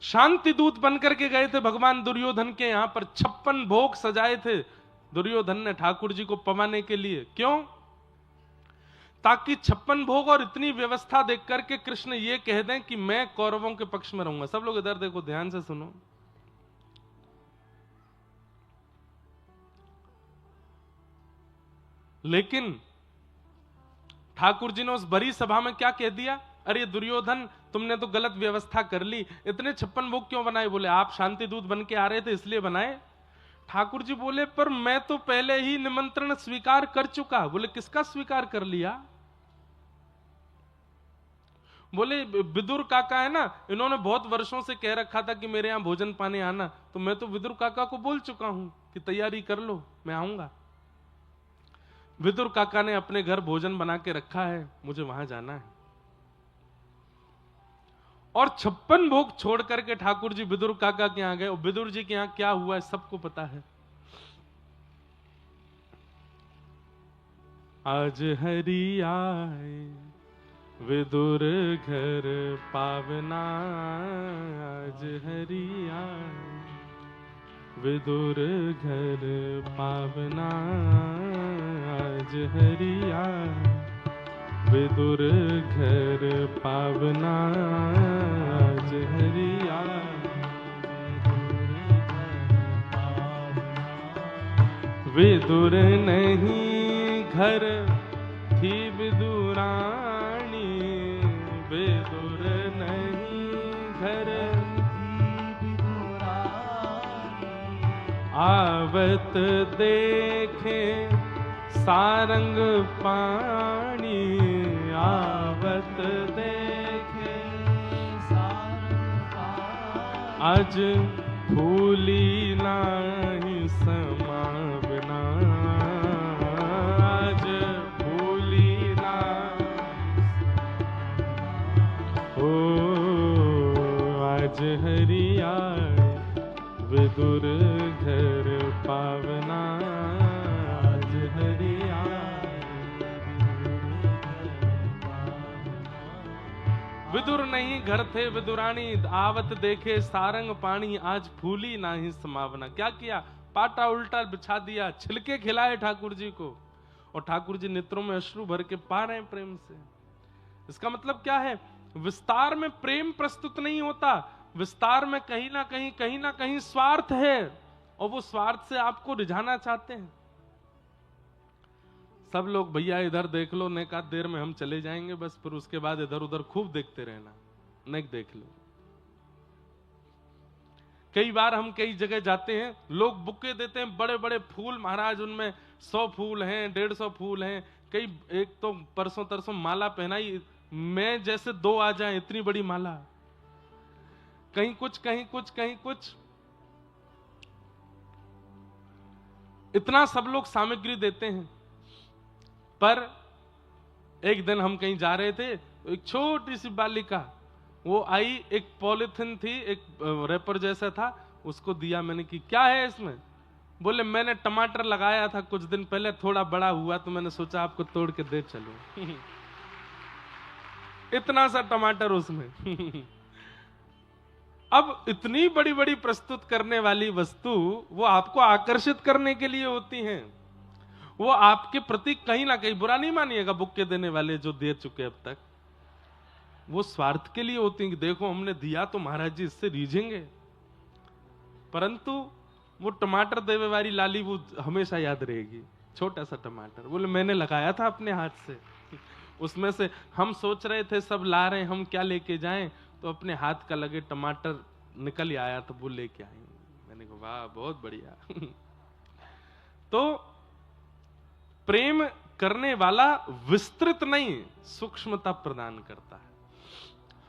शांति दूत बनकर के गए थे भगवान दुर्योधन के यहां पर, 56 भोग सजाए थे दुर्योधन ने ठाकुर जी को पवाने के लिए। क्यों? ताकि 56 भोग और इतनी व्यवस्था देख करके कृष्ण ये कह दें कि मैं कौरवों के पक्ष में रहूंगा। सब लोग इधर देखो, ध्यान से सुनो। लेकिन ठाकुर जी ने उस बड़ी सभा में क्या कह दिया? अरे दुर्योधन, तुमने तो गलत व्यवस्था कर ली, इतने 56 भोग क्यों बनाए? बोले आप शांति दूत बन के आ रहे थे इसलिए बनाए। ठाकुर जी बोले पर मैं तो पहले ही निमंत्रण स्वीकार कर चुका। बोले किसका स्वीकार कर लिया? बोले विदुर काका है ना, इन्होंने बहुत वर्षों से कह रखा था कि मेरे यहां भोजन पाने आना, तो मैं तो विदुर काका को बोल चुका हूं कि तैयारी कर लो, मैं आऊंगा। विदुर काका ने अपने घर भोजन बना के रखा है, मुझे वहां जाना है। और 56 भोग छोड़ करके ठाकुर जी विदुर काका के यहां गए। और विदुर जी के यहां क्या हुआ है सबको पता है। आज हरि आए विदुर घर पावना, आज हरि आए विदुर घर पावना, आज हरि आए विदुर घर पावना, आज हरि आए विदुर नहीं घर थी विदुरानी, विदुर नहीं घर थी विदुरानी, आवत देखे सारंग पानी, आवत देखे सारंग पानी, आज फूली नाही समावना, आज फूली ना हो, आज हरि आए विदुर घर पावना, आज हरि आए विदुर नहीं घर थे विदुरानी, आवत देखे सारंग पानी, आज फूली नाही समावना। क्या किया? पाटा उल्टा बिछा दिया, छिलके खिलाए ठाकुर जी को, और ठाकुर जी नेत्रों में अश्रु भर के पा रहे हैं प्रेम से। इसका मतलब क्या है? विस्तार में प्रेम प्रस्तुत नहीं होता, विस्तार में कहीं ना कहीं स्वार्थ है, और वो स्वार्थ से आपको रिझाना चाहते हैं। सब लोग भैया इधर देख लो, ने का देर में हम चले जाएंगे बस, फिर उसके बाद इधर उधर खूब देखते रहना, नेक देख लो। कई बार हम कई जगह जाते हैं, लोग बुके देते हैं बड़े बड़े फूल, महाराज उनमें 100 फूल हैं, 150 फूल हैं, कई एक तो परसों तरसों माला पहनाई, मैं जैसे 2 आ जाए इतनी बड़ी माला, कहीं कुछ कहीं कुछ कहीं कुछ, इतना सब लोग सामग्री देते हैं। पर एक दिन हम कहीं जा रहे थे, एक छोटी सी बालिका वो आई, एक पॉलिथिन थी, एक रैपर जैसा था, उसको दिया मैंने कि क्या है इसमें? बोले मैंने टमाटर लगाया था कुछ दिन पहले, थोड़ा बड़ा हुआ तो मैंने सोचा आपको तोड़ के दे चलो। इतना सा टमाटर उसमें। अब इतनी बड़ी बड़ी प्रस्तुत करने वाली वस्तु वो आपको आकर्षित करने के लिए होती हैं, वो आपके प्रति कहीं ना कहीं, बुरा नहीं मानिएगा बुक्के देने वाले जो दे चुके अब तक, वो स्वार्थ के लिए होती हैं कि देखो हमने दिया तो महाराज जी इससे रीझेंगे। परंतु वो टमाटर देवे वाली लाली वो हमेशा याद रहेगी, छोटा सा टमाटर, बोले मैंने लगाया था अपने हाथ से, उसमें से हम सोच रहे थे सब ला रहे हैं, हम क्या लेके जाएं, तो अपने हाथ का लगे टमाटर निकल आया तो वो लेके आए। मैंने कहा वाह बहुत बढ़िया। तो प्रेम करने वाला विस्तृत नहीं, सूक्ष्मता प्रदान करता है।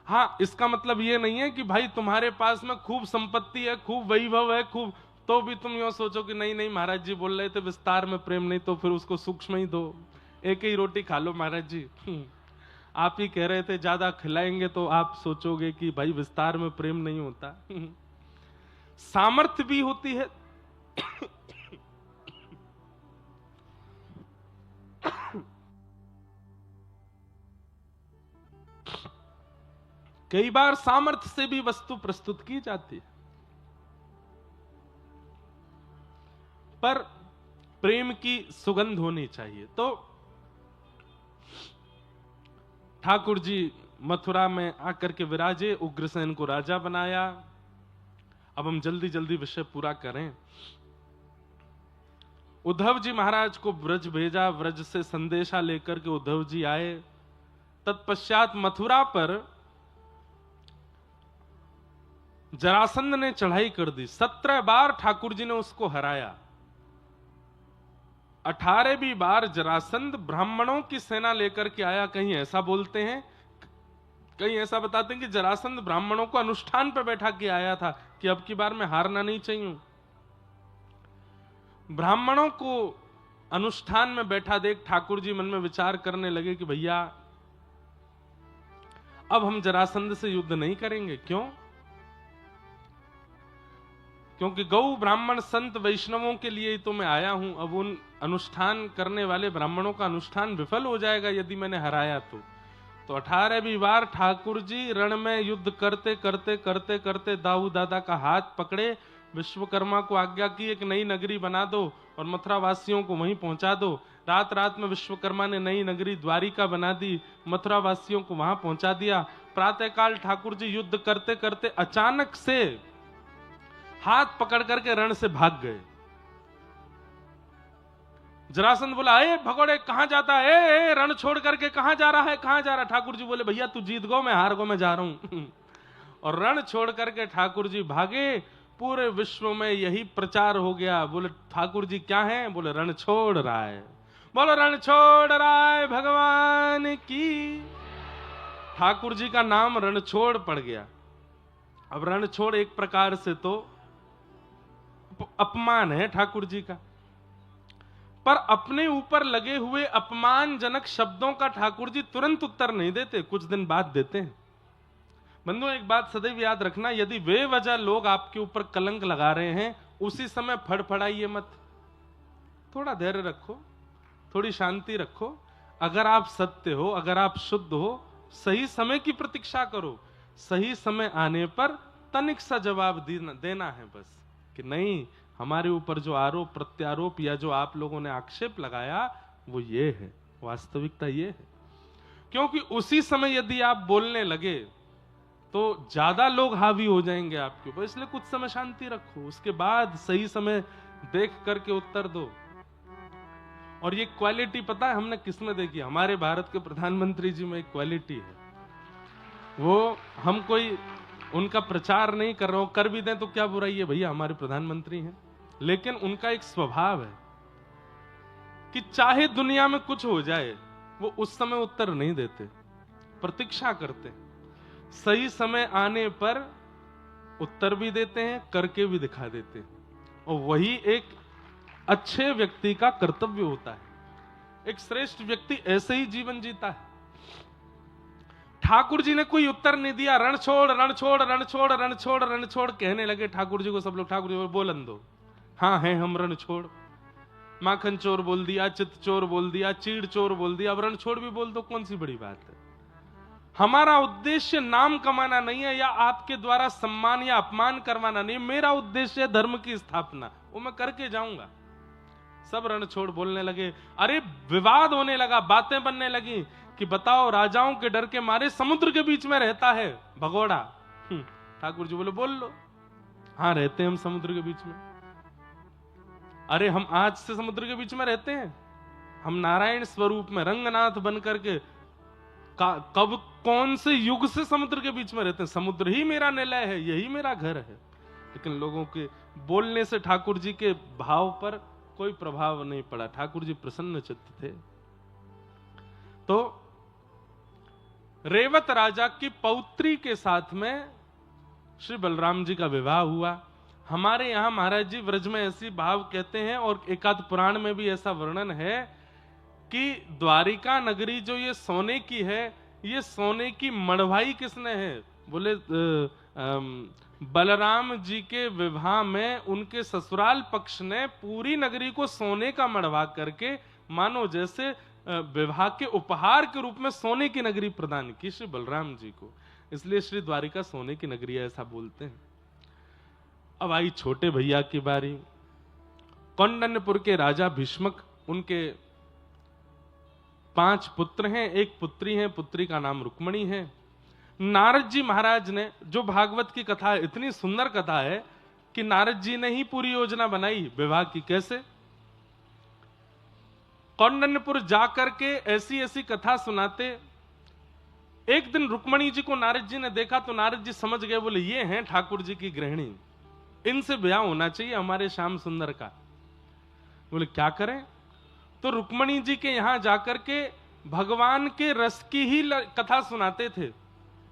हाँ, इसका मतलब ये नहीं है कि भाई तुम्हारे पास में खूब संपत्ति है, खूब वैभव है, खूब, तो भी तुम यूं सोचो कि नहीं नहीं महाराज जी बोल रहे थे विस्तार में प्रेम नहीं, तो फिर उसको सूक्ष्म ही दो, एक ही रोटी खा लो महाराज जी। आप ही कह रहे थे ज्यादा खिलाएंगे तो आप सोचोगे कि भाई विस्तार में प्रेम नहीं होता। सामर्थ्य भी होती है। कई बार सामर्थ्य से भी वस्तु प्रस्तुत की जाती है, पर प्रेम की सुगंध होनी चाहिए। तो ठाकुर जी मथुरा में आकर के विराजे, उग्रसेन को राजा बनाया। अब हम जल्दी जल्दी विषय पूरा करें। उद्धव जी महाराज को ब्रज भेजा, ब्रज से संदेशा लेकर के उद्धव जी आए। तत्पश्चात मथुरा पर जरासंध ने चढ़ाई कर दी, 17 बार ठाकुर जी ने उसको हराया। 18वीं बार जरासंध ब्राह्मणों की सेना लेकर के आया। कहीं ऐसा बोलते हैं, कहीं ऐसा बताते हैं कि जरासंध ब्राह्मणों को अनुष्ठान पे बैठा के आया था कि अब की बार मैं हारना नहीं चाहिए। ब्राह्मणों को अनुष्ठान में बैठा देख ठाकुर जी मन में विचार करने लगे कि भैया अब हम जरासंध से युद्ध नहीं करेंगे। क्यों? क्योंकि गौ ब्राह्मण संत वैष्णवों के लिए ही तो मैं आया हूं। अब उन अनुष्ठान करने वाले ब्राह्मणों का अनुष्ठान विफल हो जाएगा यदि मैंने हराया तो 18वीं बार ठाकुर जी रण में युद्ध करते करते करते करते दाऊ दादा का हाथ पकड़े, विश्वकर्मा को आज्ञा की एक नई नगरी बना दो और मथुरा वासियों को वहीं पहुंचा दो। रात रात में विश्वकर्मा ने नई नगरी द्वारिका बना दी, मथुरा वासियों को वहां पहुंचा दिया। प्रातःकाल ठाकुर जी युद्ध करते करते अचानक से हाथ पकड़ करके रण से भाग गए। जरासंध बोला, ए भगोड़े कहां जाता है, ए रण छोड़ करके कहां जा रहा है, कहां जा रहा है? ठाकुर जी बोले, भैया तू जीत गो, मैं हार गो, मैं जा रहा हूं। और रण छोड़ करके ठाकुर जी भागे। पूरे विश्व में यही प्रचार हो गया। बोले ठाकुर जी क्या है? बोले रण छोड़ रहा है। बोलो रण छोड़ रहा है भगवान की। ठाकुर जी का नाम रणछोड़ पड़ गया। अब रणछोड़ एक प्रकार से तो अपमान है ठाकुर जी का, पर अपने ऊपर लगे हुए अपमानजनक शब्दों का ठाकुर जी तुरंत उत्तर नहीं देते, कुछ दिन बाद देते हैं। बंधुओं एक बात सदैव याद रखना, यदि बेवजह लोग आपके ऊपर कलंक लगा रहे हैं उसी समय फड़फड़ाइए मत। थोड़ा धैर्य रखो, थोड़ी शांति रखो। अगर आप सत्य हो, अगर आप शुद्ध हो, सही समय की प्रतीक्षा करो। सही समय आने पर तनिक सा जवाब देना है बस, कि नहीं हमारे ऊपर जो आरोप प्रत्यारोप या जो आप लोगों ने आक्षेप लगाया वो ये है, वास्तविकता ये है। क्योंकि उसी समय यदि आप बोलने लगे तो ज्यादा लोग हावी हो जाएंगे आपके ऊपर। इसलिए कुछ समय शांति रखो, उसके बाद सही समय देख करके उत्तर दो। और ये क्वालिटी पता है हमने किसमें देखी? हमारे भारत के प्रधानमंत्री जी में एक क्वालिटी है। वो हम कोई उनका प्रचार नहीं कर रहे हो, कर भी दें तो क्या बुराई है, भैया हमारे प्रधानमंत्री हैं। लेकिन उनका एक स्वभाव है कि चाहे दुनिया में कुछ हो जाए वो उस समय उत्तर नहीं देते, प्रतीक्षा करते। सही समय आने पर उत्तर भी देते हैं, करके भी दिखा देते हैं। और वही एक अच्छे व्यक्ति का कर्तव्य होता है। एक श्रेष्ठ व्यक्ति ऐसे ही जीवन जीता है। ठाकुर जी ने कोई उत्तर नहीं दिया। रण छोड़ रण छोड़ रण छोड़ रण छोड़ रण छोड़ कहने लगे ठाकुर जी को सब लोग। ठाकुर जी बोलन दो, हाँ है हम रण छोड़। माखन चोर बोल दिया, चित्त चोर बोल दिया, चीड़ चोर बोल दिया, अब रण छोड़ भी बोल दो, कौन सी बड़ी बात है। हमारा उद्देश्य नाम कमाना नहीं है या आपके द्वारा सम्मान या अपमान करवाना नहीं। मेरा उद्देश्य है धर्म की स्थापना, वो मैं करके जाऊंगा। सब रण छोड़ बोलने लगे। अरे विवाद होने लगा, बातें बनने लगी कि बताओ राजाओं के डर के मारे समुद्र के बीच में रहता है भगोड़ा। ठाकुर जी बोले बोल लो, हाँ रहते हैं हम समुद्र के बीच में। अरे हम आज से समुद्र के बीच में रहते हैं, हम नारायण स्वरूप में रंगनाथ बन करके कब कौन से युग से समुद्र के बीच में रहते हैं। समुद्र ही मेरा निलय है, यही मेरा घर है। लेकिन लोगों के बोलने से ठाकुर जी के भाव पर कोई प्रभाव नहीं पड़ा। ठाकुर जी प्रसन्न चित्त थे। तो रेवत राजा की पौत्री के साथ में श्री बलराम जी का विवाह हुआ। हमारे यहां महाराज जी व्रज में ऐसी भाव कहते हैं और एकाध पुराण में भी ऐसा वर्णन है कि द्वारिका नगरी जो ये सोने की है, ये सोने की मढ़वाई किसने है? बोले बलराम जी के विवाह में उनके ससुराल पक्ष ने पूरी नगरी को सोने का मढ़वा करके मानो जैसे विवाह के उपहार के रूप में सोने की नगरी प्रदान की श्री बलराम जी को। इसलिए श्री द्वारिका सोने की नगरी है, ऐसा बोलते हैं। अब आई छोटे भैया की बारी। कौंडन्यपुर के राजा भीष्मक, उनके 5 पुत्र हैं, एक पुत्री है, पुत्री का नाम रुक्मणी है। नारद जी महाराज ने, जो भागवत की कथा है, इतनी सुंदर कथा है कि नारद जी ने ही पूरी योजना बनाई विवाह की। कैसे? कौंडन्यपुर जाकर के ऐसी ऐसी कथा सुनाते। एक दिन रुक्मणी जी को नारद जी ने देखा तो नारद जी समझ गए, बोले ये हैं ठाकुर जी की गृहिणी, इनसे ब्याह होना चाहिए हमारे श्याम सुंदर का। बोले क्या करें? तो रुक्मणी जी के यहां जाकर के भगवान के रस की ही कथा सुनाते थे।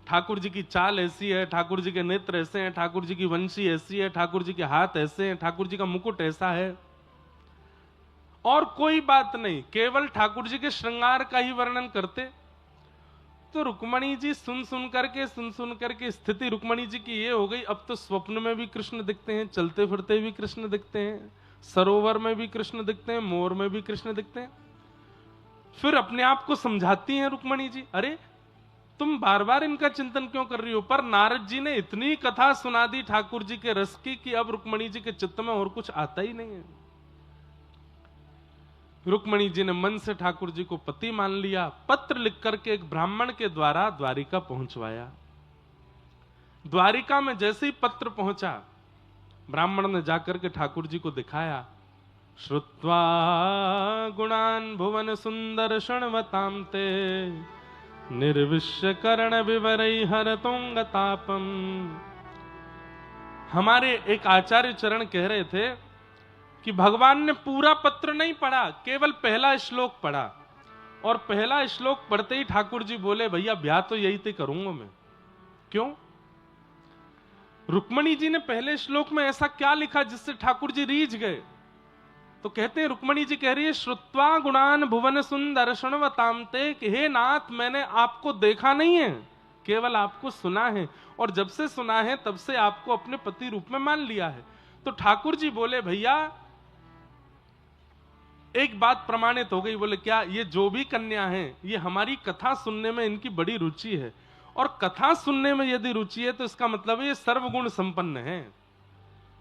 ठाकुर जी की चाल ऐसी है, ठाकुर जी के नेत्र ऐसे हैं, ठाकुर जी की वंशी ऐसी है, ठाकुर जी के हाथ ऐसे हैं, ठाकुर जी का मुकुट ऐसा है। और कोई बात नहीं, केवल ठाकुर जी के श्रृंगार का ही वर्णन करते। तो रुक्मणी जी सुन सुन करके स्थिति रुक्मणी जी की ये हो गई, अब तो स्वप्न में भी कृष्ण दिखते हैं, चलते फिरते भी कृष्ण दिखते हैं, सरोवर में भी कृष्ण दिखते हैं, मोर में भी कृष्ण दिखते हैं। फिर अपने आप को समझाती हैं रुक्मणी जी, अरे तुम बार बार इनका चिंतन क्यों कर रही हो? पर नारद जी ने इतनी कथा सुना दी ठाकुर जी के रस की कि अब रुक्मणी जी के चित्त में और कुछ आता ही नहीं है। रुक्मणी जी ने मन से ठाकुर जी को पति मान लिया, पत्र लिख करके एक ब्राह्मण के द्वारा द्वारिका पहुंचवाया। द्वारिका में जैसे ही पत्र पहुंचा, ब्राह्मण ने जाकर के ठाकुर जी को दिखाया। श्रुत्वा गुणान भुवन सुंदर शृण्वतां ते निर्विश्य कर्ण विवरै हरतोंगतापम। हमारे एक आचार्य चरण कह रहे थे कि भगवान ने पूरा पत्र नहीं पढ़ा, केवल पहला श्लोक पढ़ा, और पहला श्लोक पढ़ते ही ठाकुर जी बोले, भैया ब्याह तो यही ते करूंगा मैं। क्यों? रुक्मणी जी ने पहले श्लोक में ऐसा क्या लिखा जिससे ठाकुर जी रीझ गए? तो कहते हैं, रुक्मणी जी कह रही है, श्रुत्वा गुणान भुवन सुंदर शृण्वतां ते, कि हे नाथ मैंने आपको देखा नहीं है, केवल आपको सुना है, और जब से सुना है तब से आपको अपने पति रूप में मान लिया है। तो ठाकुर जी बोले, भैया एक बात प्रमाणित हो गई। बोले क्या? ये जो भी कन्या हैं, ये हमारी कथा सुनने में इनकी बड़ी रुचि है, और कथा सुनने में यदि रुचि है तो इसका मतलब है ये सर्वगुण संपन्न है।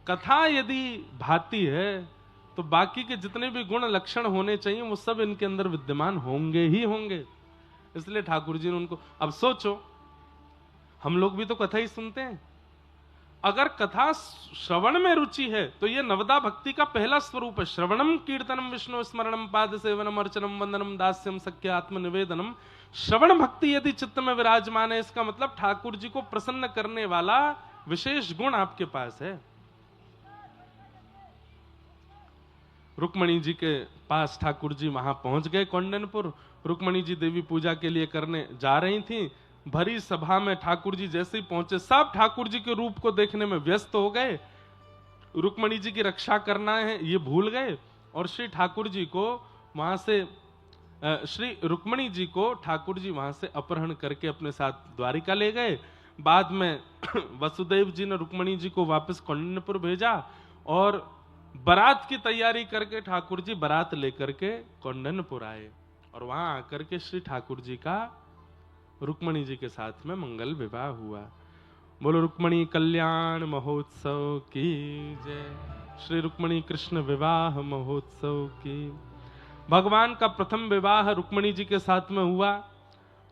कथा यदि भाती है तो बाकी के जितने भी गुण लक्षण होने चाहिए वो सब इनके अंदर विद्यमान होंगे ही होंगे। इसलिए ठाकुर जी ने उनको, अब सोचो हम लोग भी तो कथा ही सुनते हैं, अगर कथा श्रवण में रुचि है तो ये नवदा भक्ति का पहला स्वरूप है। श्रवणम कीर्तनम विष्णु स्मरणम पाद सेवनम अर्चनम वंदनम दास्यम सख्य आत्मनिवेदनम। श्रवण भक्ति यदि चित्त में विराजमान है, इसका मतलब ठाकुर जी को प्रसन्न करने वाला विशेष गुण आपके पास है। रुक्मणी जी के पास ठाकुर जी वहां पहुंच गए कौंडनपुर। रुक्मणी जी देवी पूजा के लिए करने जा रही थी। भरी सभा में ठाकुर जी जैसे ही पहुंचे, सब ठाकुर जी के रूप को देखने में व्यस्त हो गए। रुक्मणी जी की रक्षा करना है ये भूल गए, और श्री ठाकुर जी को वहां से श्री रुक्मणी जी को ठाकुर जी वहां से अपहरण करके अपने साथ द्वारिका ले गए। बाद में वसुदेव जी ने रुक्मणी जी को वापस कौंडन्यपुर भेजा, और बारात की तैयारी करके ठाकुर जी बारात लेकर के कौंडन्यपुर आए, और वहां आकर के श्री ठाकुर जी का रुक्मणी जी के साथ में मंगल विवाह हुआ। बोलो रुक्मणी कल्याण महोत्सव की जय। श्री रुक्मणी कृष्ण विवाह महोत्सव की। भगवान का प्रथम विवाह रुक्मणी जी के साथ में हुआ।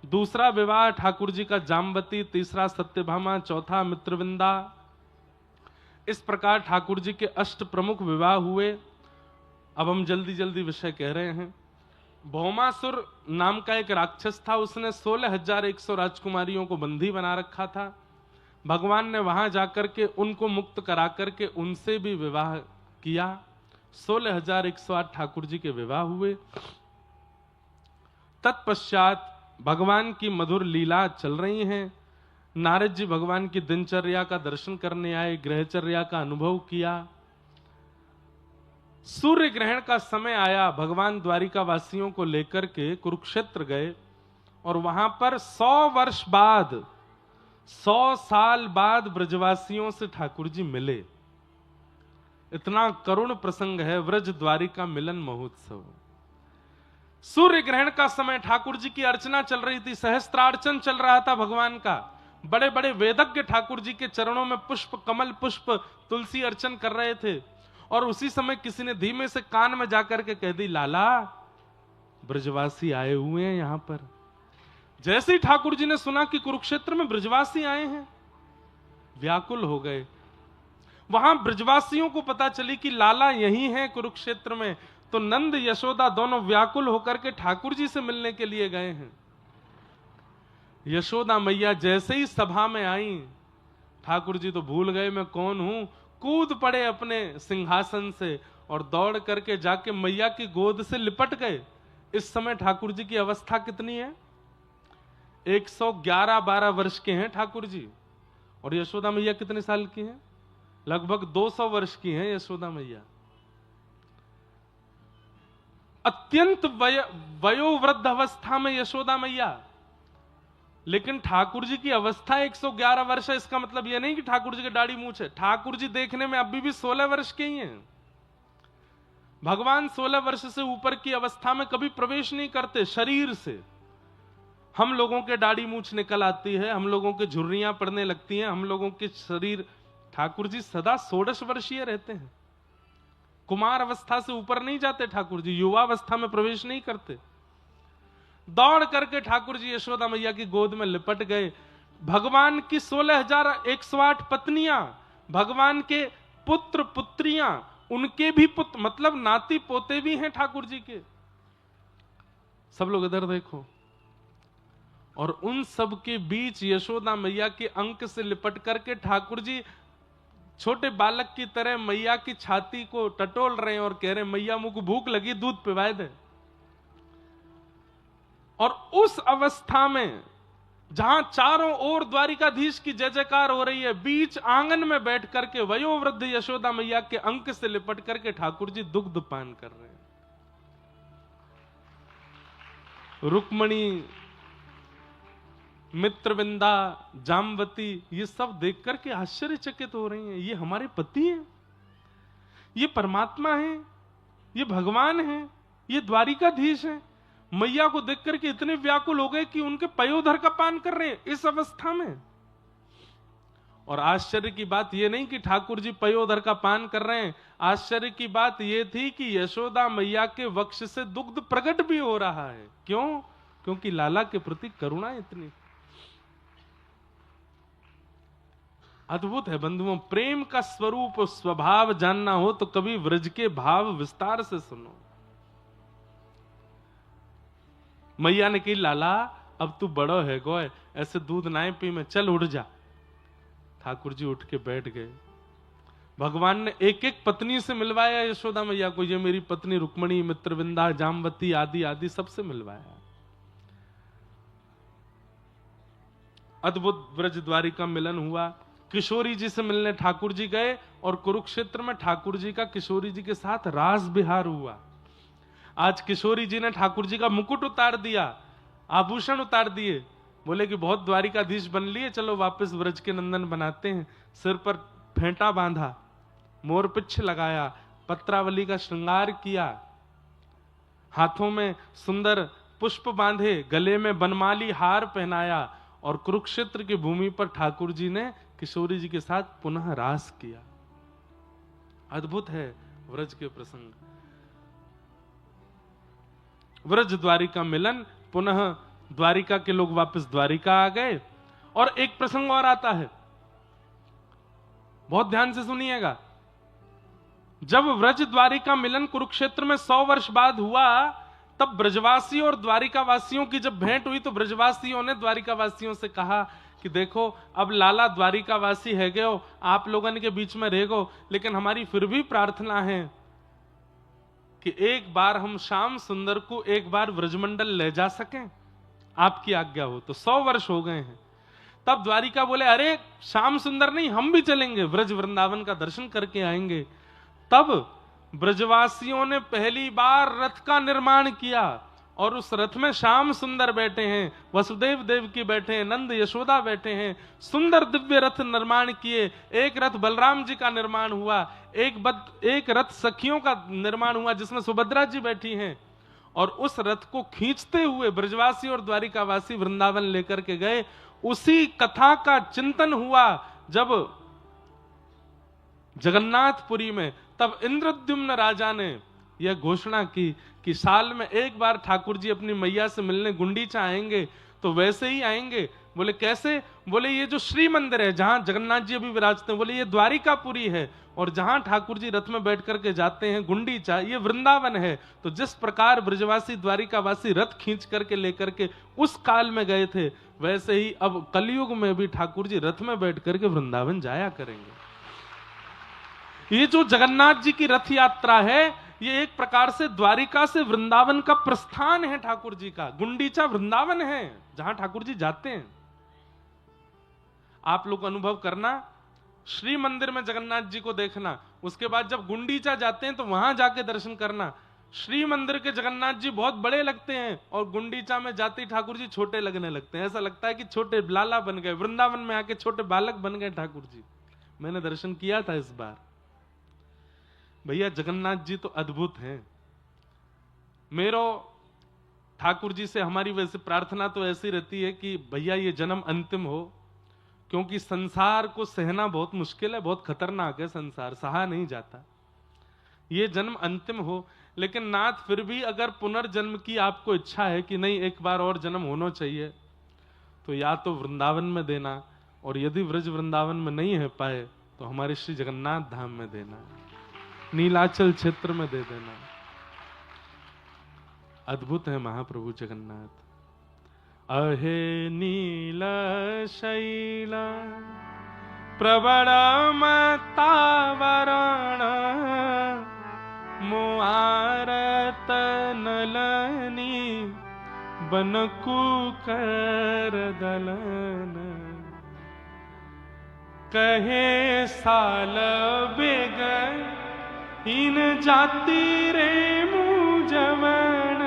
दूसरा विवाह ठाकुर जी का जाम्बती, तीसरा सत्यभामा, चौथा मित्रविंदा। इस प्रकार ठाकुर जी के अष्ट प्रमुख विवाह हुए। अब हम जल्दी जल्दी विषय कह रहे हैं। भौमासुर नाम का एक राक्षस था, उसने 16,100 राजकुमारियों को बंदी बना रखा था। भगवान ने वहां जाकर के उनको मुक्त करा करके उनसे भी विवाह किया। 16,108 ठाकुर जी के विवाह हुए। तत्पश्चात भगवान की मधुर लीला चल रही हैं। नारद जी भगवान की दिनचर्या का दर्शन करने आए, ग्रहचर्या का अनुभव किया। सूर्य ग्रहण का समय आया, भगवान द्वारिका वासियों को लेकर के कुरुक्षेत्र गए, और वहां पर 100 वर्ष बाद, 100 साल बाद ब्रजवासियों से ठाकुर जी मिले। इतना करुण प्रसंग है व्रज द्वारिका मिलन महोत्सव। सूर्य ग्रहण का समय, ठाकुर जी की अर्चना चल रही थी, सहस्त्रार्चन चल रहा था भगवान का। बड़े बड़े वेदज्ञ ठाकुर जी के चरणों में पुष्प, कमल पुष्प, तुलसी अर्चन कर रहे थे। और उसी समय किसी ने धीमे से कान में जाकर के कह दी, लाला ब्रजवासी आए हुए हैं यहां पर। जैसे ही ठाकुर जी ने सुना कि कुरुक्षेत्र में ब्रजवासी आए हैं, व्याकुल हो गए। वहां ब्रजवासियों को पता चली कि लाला यही हैं कुरुक्षेत्र में, तो नंद यशोदा दोनों व्याकुल होकर के ठाकुर जी से मिलने के लिए गए हैं। यशोदा मैया जैसे ही सभा में आई, ठाकुर जी तो भूल गए मैं कौन हूं, कूद पड़े अपने सिंहासन से और दौड़ करके जाके मैया की गोद से लिपट गए। इस समय ठाकुर जी की अवस्था कितनी है? 111-12 वर्ष के हैं ठाकुर जी। और यशोदा मैया कितने साल की हैं? लगभग 200 वर्ष की हैं यशोदा मैया। अत्यंत वयोवृद्ध अवस्था में यशोदा मैया, लेकिन ठाकुर जी की अवस्था 111 वर्ष है, इसका मतलब यह नहीं कि ठाकुर जी की दाढ़ी मूंछ है। ठाकुर जी देखने में अभी भी 16 वर्ष के ही हैं। भगवान 16 वर्ष से ऊपर की अवस्था में कभी प्रवेश नहीं करते शरीर से। हम लोगों के दाढ़ी मूंछ निकल आती है, हम लोगों के झुर्रियां पड़ने लगती हैं, हम लोगों के शरीर। ठाकुर जी सदा 16 वर्षीय रहते हैं। कुमार अवस्था से ऊपर नहीं जाते ठाकुर जी, युवा अवस्था में प्रवेश नहीं करते। दौड़ करके ठाकुर जी यशोदा मैया की गोद में लिपट गए। भगवान की 16,108 पत्नियां, भगवान के पुत्र पुत्रियां, उनके भी पुत्र मतलब नाती पोते भी हैं ठाकुर जी के। सब लोग इधर देखो। और उन सब के बीच यशोदा मैया के अंक से लिपट करके ठाकुर जी छोटे बालक की तरह मैया की छाती को टटोल रहे हैं और कह रहे हैं मैया मुझको भूख लगी, दूध पिवाए दे। और उस अवस्था में जहां चारों ओर द्वारिकाधीश की जय जयकार हो रही है, बीच आंगन में बैठ करके वयोवृद्ध यशोदा मैया के अंक से लिपट करके ठाकुर जी दुग्ध पान कर रहे हैं। रुक्मणी, मित्रविंदा, जामवती ये सब देख करके आश्चर्यचकित हो रही हैं। ये हमारे पति हैं, ये परमात्मा हैं, ये भगवान हैं, ये द्वारिकाधीश हैं। मैया को देख करके इतने व्याकुल हो गए कि उनके पयोधर का पान कर रहे हैं इस अवस्था में। और आश्चर्य की बात यह नहीं कि ठाकुर जी पयोधर का पान कर रहे हैं, आश्चर्य की बात यह थी कि यशोदा मैया के वक्ष से दुग्ध प्रकट भी हो रहा है। क्यों? क्योंकि लाला के प्रति करुणा इतनी। अद्भुत है बंधुओं। प्रेम का स्वरूप स्वभाव जानना हो तो कभी व्रज के भाव विस्तार से सुनो। मैया ने कही लाला अब तू बड़ो है गोय, ऐसे दूध नाए पी में, चल उठ जा। ठाकुर जी उठ के बैठ गए। भगवान ने एक एक पत्नी से मिलवाया यशोदा मैया को। ये मेरी पत्नी रुक्मणी, मित्रविंदा, जामवती आदि आदि सबसे मिलवाया। अद्भुत व्रज द्वारिका मिलन हुआ। किशोरी जी से मिलने ठाकुर जी गए और कुरुक्षेत्र में ठाकुर जी का किशोरी जी के साथ रास विहार हुआ। आज किशोरी जी ने ठाकुर जी का मुकुट उतार दिया, आभूषण उतार दिए, बोले कि बहुत द्वारिकाधीश बन लिए, चलो वापस व्रज के नंदन बनाते हैं। सिर पर फेंटा बांधा, मोरपिच्छ लगाया, पत्रावली का श्रृंगार किया, हाथों में सुंदर पुष्प बांधे, गले में बनमाली हार पहनाया और कुरुक्षेत्र की भूमि पर ठाकुर जी ने किशोरी जी के साथ पुनः रास किया। अद्भुत है व्रज के प्रसंग। व्रज द्वारिका मिलन, पुनः द्वारिका के लोग वापस द्वारिका आ गए। और एक प्रसंग और आता है, बहुत ध्यान से सुनिएगा। जब व्रज द्वारिका मिलन कुरुक्षेत्र में 100 वर्ष बाद हुआ, तब ब्रजवासियों और द्वारिकावासियों की जब भेंट हुई तो ब्रजवासियों ने द्वारिकावासियों से कहा कि देखो अब लाला द्वारिकावासी है गए हो, आप लोगों के बीच में रह गो, लेकिन हमारी फिर भी प्रार्थना है कि एक बार हम श्याम सुंदर को एक बार व्रजमंडल ले जा सकें, आपकी आज्ञा हो तो। 100 वर्ष हो गए हैं। तब द्वारिका बोले अरे श्याम सुंदर नहीं, हम भी चलेंगे, व्रज वृंदावन का दर्शन करके आएंगे। तब ब्रजवासियों ने पहली बार रथ का निर्माण किया और उस रथ में श्याम सुंदर बैठे हैं, वसुदेव देवकी बैठे हैं, नंद यशोदा बैठे हैं। सुंदर दिव्य रथ निर्माण किए। एक रथ बलराम जी का निर्माण हुआ, एक रथ सखियों का निर्माण हुआ जिसमें सुभद्रा जी बैठी हैं। और उस रथ को खींचते हुए ब्रजवासी और द्वारिकावासी वृंदावन लेकर के गए। उसी कथा का चिंतन हुआ जब जगन्नाथपुरी में। तब इंद्रद्युम्न राजा ने यह घोषणा की कि साल में एक बार ठाकुर जी अपनी मैया से मिलने गुंडीचा आएंगे, तो वैसे ही आएंगे। बोले कैसे? बोले ये जो श्री मंदिर है जहां जगन्नाथ जी अभी विराजते हैं, बोले ये द्वारिकापुरी है, और जहां ठाकुर जी रथ में बैठ करके जाते हैं गुंडीचा, ये वृंदावन है। तो जिस प्रकार ब्रजवासी द्वारिकावासी रथ खींच करके लेकर के उस काल में गए थे, वैसे ही अब कलयुग में भी ठाकुर जी रथ में बैठ करके वृंदावन जाया करेंगे। ये जो जगन्नाथ जी की रथ यात्रा है, ये एक प्रकार से द्वारिका से वृंदावन का प्रस्थान है ठाकुर जी का। गुंडीचा वृंदावन है जहां ठाकुर जी जाते हैं। आप लोग अनुभव करना, श्री मंदिर में जगन्नाथ जी को देखना, उसके बाद जब गुंडीचा जाते हैं तो वहां जाके दर्शन करना। श्री मंदिर के जगन्नाथ जी बहुत बड़े लगते हैं और गुंडीचा में जाते ही ठाकुर जी छोटे लगने लगते हैं। ऐसा लगता है कि छोटे लाला बन गए, वृंदावन में आके छोटे बालक बन गए ठाकुर जी। मैंने दर्शन किया था इस बार। भैया जगन्नाथ जी तो अद्भुत हैं। मेरो ठाकुर जी से हमारी वैसे प्रार्थना तो ऐसी रहती है कि भैया ये जन्म अंतिम हो, क्योंकि संसार को सहना बहुत मुश्किल है, बहुत खतरनाक है संसार, सहा नहीं जाता। ये जन्म अंतिम हो, लेकिन नाथ फिर भी अगर पुनर्जन्म की आपको इच्छा है कि नहीं एक बार और जन्म होना चाहिए, तो या तो वृंदावन में देना, और यदि व्रज वृंदावन में नहीं है पाए तो हमारे श्री जगन्नाथ धाम में देना, नीलाचल क्षेत्र में दे देना। अद्भुत है महाप्रभु जगन्नाथ। अहे नील शैला प्रबल मतावरण मुआरत नलनी बनकु कर दलन कहे साल बेग इन जाति रे मुजवन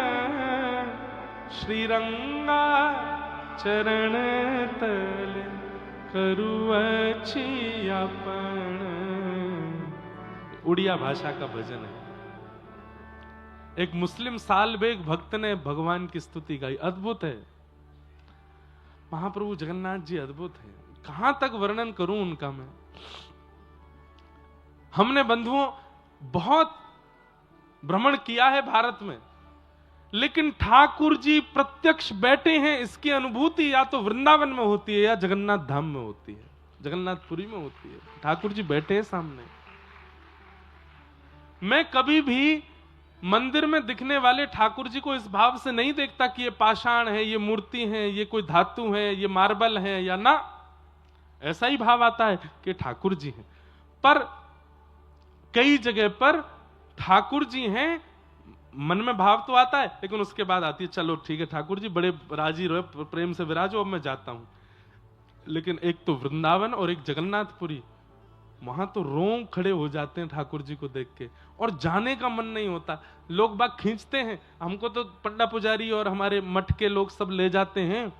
श्रीरंगा चरण तल करु अपन। उड़िया भाषा का भजन है। एक मुस्लिम साल बेग भक्त ने भगवान की स्तुति गाई। अद्भुत है महाप्रभु जगन्नाथ जी, अद्भुत है। कहां तक वर्णन करूं उनका मैं। हमने बंधुओं बहुत भ्रमण किया है भारत में, लेकिन ठाकुर जी प्रत्यक्ष बैठे हैं इसकी अनुभूति या तो वृंदावन में होती है या जगन्नाथ धाम में होती है, जगन्नाथपुरी में होती है। ठाकुर जी बैठे हैं सामने। मैं कभी भी मंदिर में दिखने वाले ठाकुर जी को इस भाव से नहीं देखता कि ये पाषाण है, ये मूर्ति है, ये कोई धातु है, ये मार्बल है, या ना, ऐसा ही भाव आता है कि ठाकुर जी हैं। पर कई जगह पर ठाकुर जी हैं, मन में भाव तो आता है, लेकिन उसके बाद आती है चलो ठीक है ठाकुर जी बड़े राजी रहो, प्रेम से विराजो, अब मैं जाता हूं। लेकिन एक तो वृंदावन और एक जगन्नाथपुरी, वहां तो रोंग खड़े हो जाते हैं ठाकुर जी को देख के, और जाने का मन नहीं होता। लोग बाग खींचते हैं हमको, तो पंडा पुजारी और हमारे मठ के लोग सब ले जाते हैं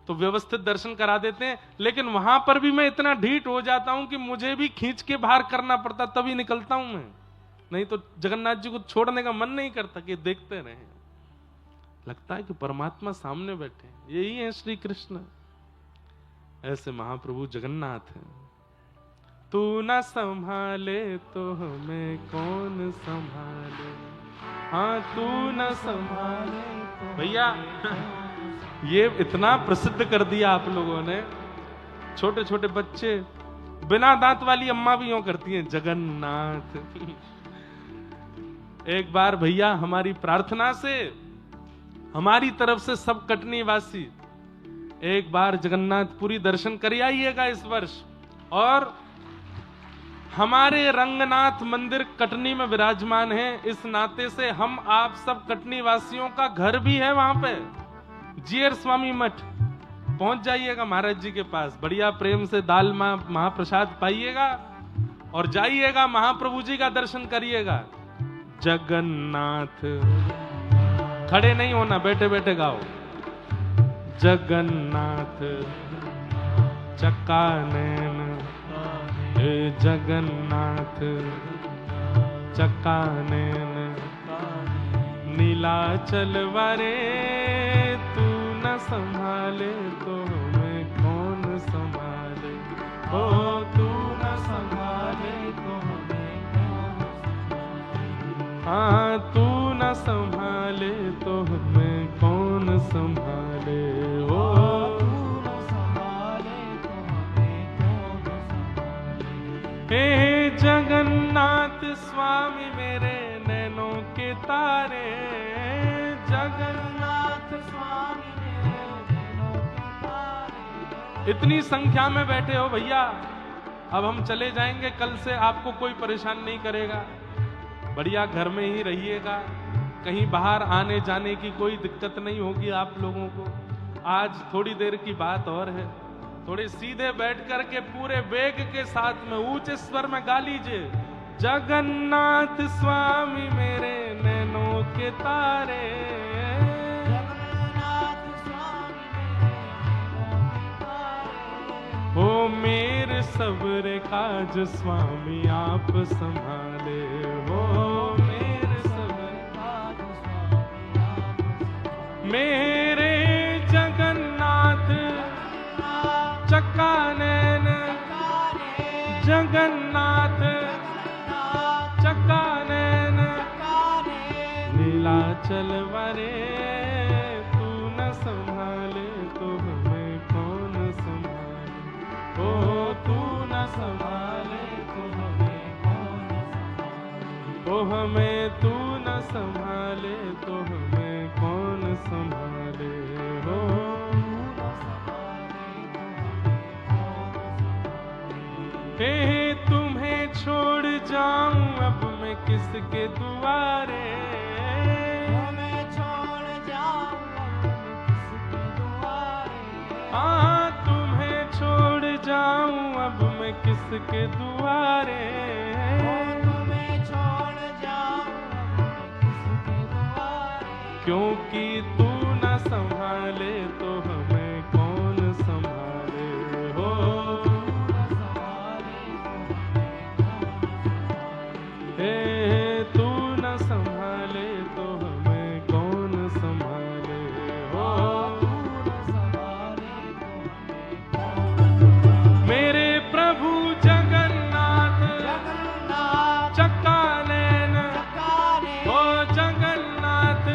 तो व्यवस्थित दर्शन करा देते हैं, लेकिन वहां पर भी मैं इतना ढीठ हो जाता हूं कि मुझे भी खींच के बाहर करना पड़ता, तभी निकलता हूं मैं। नहीं तो जगन्नाथ जी को छोड़ने का मन नहीं करता कि देखते रहे। लगता है कि परमात्मा सामने बैठे, यही है श्री कृष्ण। ऐसे महाप्रभु जगन्नाथ हैं। तू न संभाले तो हमें कौन संभाले, हाँ तू न संभाले तो भैया ये इतना प्रसिद्ध कर दिया आप लोगों ने। छोटे छोटे बच्चे, बिना दांत वाली अम्मा भी यूं करती हैं, जगन्नाथ। एक बार भैया हमारी प्रार्थना से, हमारी तरफ से सब कटनी वासी एक बार जगन्नाथपुरी दर्शन कर आइएगा इस वर्ष। और हमारे रंगनाथ मंदिर कटनी में विराजमान है, इस नाते से हम आप सब कटनी वासियों का घर भी है वहां पे। जीयर स्वामी मठ पहुंच जाइएगा महाराज जी के पास, बढ़िया प्रेम से दाल महाप्रसाद पाइएगा और जाइएगा, महाप्रभु जी का दर्शन करिएगा। जगन्नाथ, खड़े नहीं होना, बैठे बैठे गाओ। जगन्नाथ चकानैन, हे जगन्नाथ चकानैन, नीलाचल वारे तू न संभाले तो हमें कौन संभाले, ओ तू न संभाले तो हमें कौन संभाले, हाँ तू न संभाले तो हमें कौन संभाले, ओ तू न संभाले तो हमें कौन संभाले। हे जगन्नाथ स्वामी मेरे नैनों के तारे, जगन्नाथ स्वामी मेरे नैनों के तारे। इतनी संख्या में बैठे हो भैया, अब हम चले जाएंगे, कल से आपको कोई परेशान नहीं करेगा, बढ़िया घर में ही रहिएगा, कहीं बाहर आने जाने की कोई दिक्कत नहीं होगी आप लोगों को। आज थोड़ी देर की बात और है, थोड़े सीधे बैठ कर के पूरे वेग के साथ में ऊंचे स्वर में गा लीजिए, जगन्नाथ स्वामी मेरे नैनों काज स्वामी आप संभाले हो, मेरे सब काज स्वामी आप संभाले। मेरे जगन्नाथ चक्का नैन, जगन्नाथ चक्का नैन, नीलाचल वरे तू न संभाले तो हमें कौन संभाले। ओ तू न संभाले तो हमें कौन संभाले। ओ हमें तू न संभाले तो हमें कौन संभाले हो। हे तुम्हें छोड़ जाऊं अब मैं किसके दुआरे। तुम्हें छोड़ जाऊं अब मैं किसके दुआरे। हाँ तुम्हें छोड़ जाऊं अब मैं किसके दुआरे। तुम्हें छोड़ जाऊं अब मैं किसके दुआरे। क्योंकि तू न संभाले तो हमें कौन संभाले हो। तू न संभाले तो हमें कौन संभाले हो। मेरे प्रभु जगन्नाथ चक्का नैन, ओ जगन्नाथ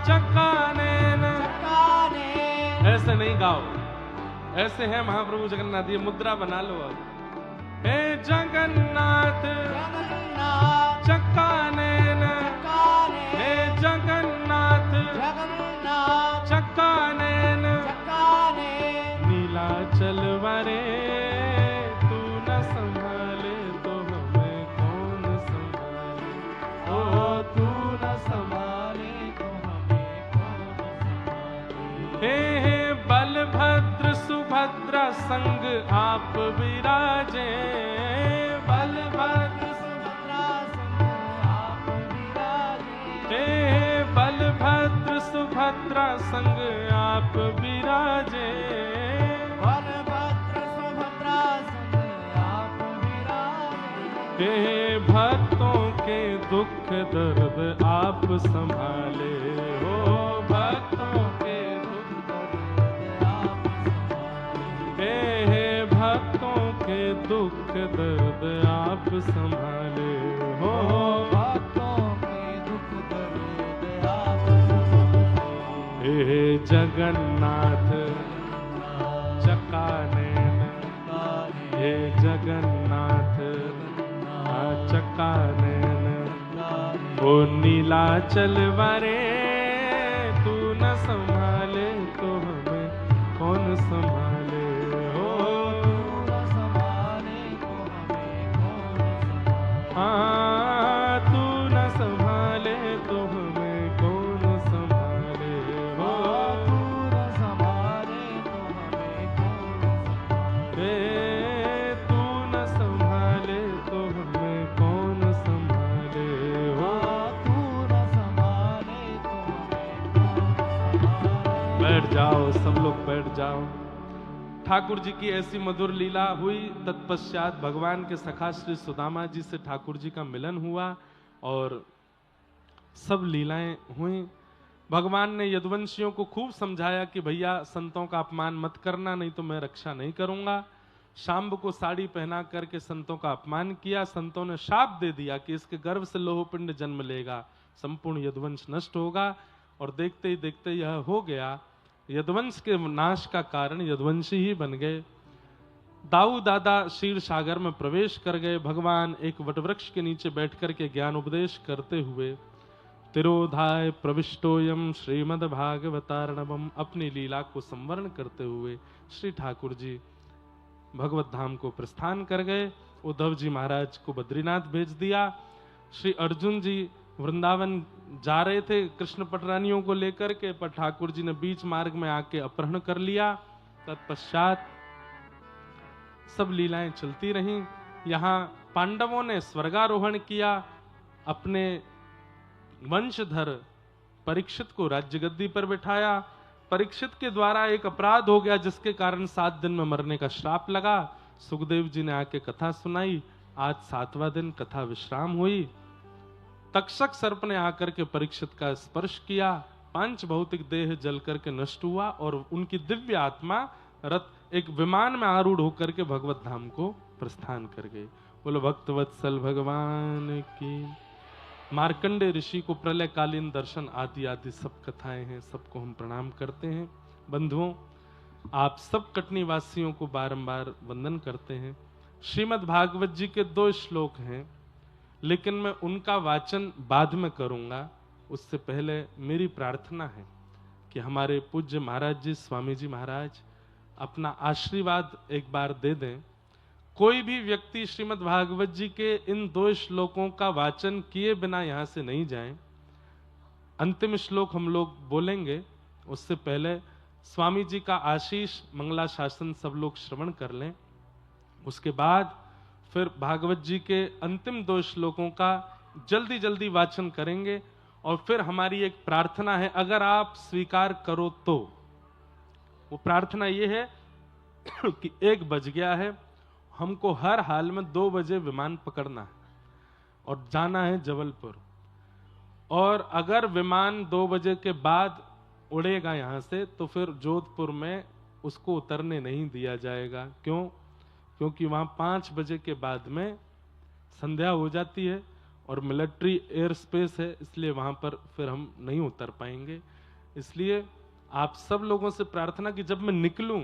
चक्का नैन। ऐसे नहीं गाओ, ऐसे है महाप्रभु जगन्नाथ। ये मुद्रा बना लो अब। हे जगन्नाथ चक्का नैन, हे जगन्नाथ चक्का नैन, नीलाचल वरे तू न संभाले तो हमें कौन संभाले। ओ तू न संभाले तो हमें कौन संभाले। हे बलभद्र सुभद्रा संग आप विराजे। बलभद्र सुभद्रा संग आप विराजे। हे बलभद्र सुभद्रा संग आप विराजे। बलभद्र सुभद्रा संग आप विराजे। हे भक्तों के दुख दर्द आप संभाले हो। भक्तों के दुख दर्द आप संभाले। हे भक्तों के दुख दर्द आप संभाले हो। भक्तों के दुख दर्द आप संभाले। हे जगन्नाथ चक्का नैन, हे जगन्नाथ चक्का नैन, ओ नीलाचल वरे तू न संभाले तो हमें कौन संभाले हो। हाँ तू न संभाले तो हमें कौन संभाले हो। तू न संभाले तो हमें कौन संभाले। तू न संभाले तो हमें कौन संभाले हो। तू न संभाले तो हमें कौन संभाले। बैठ जाओ सब लोग, बैठ जाओ। ठाकुर जी की ऐसी मधुर लीला हुई। तत्पश्चात भगवान के सखा श्री सुदामा जी से ठाकुर जी का मिलन हुआ और सब लीलाएं हुई। भगवान ने यदुवंशियों को खूब समझाया कि भैया संतों का अपमान मत करना, नहीं तो मैं रक्षा नहीं करूंगा। शांब को साड़ी पहना करके संतों का अपमान किया। संतों ने शाप दे दिया कि इसके गर्भ से लोहपिंड जन्म लेगा, संपूर्ण यदुवंश नष्ट होगा। और देखते ही देखते यह हो गया। यदुवंश के नाश का कारण यदुवंशी ही बन गए। दाऊ दादा क्षीर सागर में प्रवेश कर गए। भगवान एक वटवृक्ष के नीचे बैठ करके ज्ञान उपदेश करते हुए तिरोधाय प्रविष्टोयम श्रीमद् भागवतार्णवम, अपनी लीला को संवरण करते हुए श्री ठाकुर जी भगवत धाम को प्रस्थान कर गए। उद्धव जी महाराज को बद्रीनाथ भेज दिया। श्री अर्जुन जी वृंदावन जा रहे थे कृष्ण पटरानियों को लेकर के, पर ठाकुर जी ने बीच मार्ग में आके अपहरण कर लिया। तत्पश्चात सब लीलाएं चलती रहीं। यहाँ पांडवों ने स्वर्गारोहण किया। अपने वंशधर परीक्षित को राज्य गद्दी पर बिठाया। परीक्षित के द्वारा एक अपराध हो गया जिसके कारण 7 दिन में मरने का श्राप लगा। सुखदेव जी ने आके कथा सुनाई। आज 7वां दिन कथा विश्राम हुई। तक्षक सर्प ने आकर के परीक्षित का स्पर्श किया, पांच भौतिक देह जल करके नष्ट हुआ और उनकी दिव्य आत्मा रथ एक विमान में आरूढ़ होकर के भगवत धाम को प्रस्थान कर गई। बोलो भक्तवत्सल भगवान की। मार्कंडे ऋषि को प्रलय कालीन दर्शन आदि आदि सब कथाएं हैं, सबको हम प्रणाम करते हैं। बंधुओं, आप सब कटनी वासियों को बारंबार वंदन करते हैं। श्रीमद् भागवत जी के 2 श्लोक हैं, लेकिन मैं उनका वाचन बाद में करूंगा। उससे पहले मेरी प्रार्थना है कि हमारे पूज्य महाराज जी, स्वामी जी महाराज अपना आशीर्वाद एक बार दे दें। कोई भी व्यक्ति श्रीमद् भागवत जी के इन 2 श्लोकों का वाचन किए बिना यहां से नहीं जाए। अंतिम श्लोक हम लोग बोलेंगे, उससे पहले स्वामी जी का आशीष मंगलाशासन सब लोग श्रवण कर लें। उसके बाद फिर भागवत जी के अंतिम 2 श्लोकों का जल्दी जल्दी वाचन करेंगे। और फिर हमारी एक प्रार्थना है, अगर आप स्वीकार करो तो। वो प्रार्थना ये है कि 1 बज गया है, हमको हर हाल में 2 बजे विमान पकड़ना है और जाना है जबलपुर। और अगर विमान 2 बजे के बाद उड़ेगा यहां से, तो फिर जोधपुर में उसको उतरने नहीं दिया जाएगा। क्यों? क्योंकि वहां 5 बजे के बाद में संध्या हो जाती है और मिलिट्री एयर स्पेस है, इसलिए वहां पर फिर हम नहीं उतर पाएंगे। इसलिए आप सब लोगों से प्रार्थना कि जब मैं निकलूं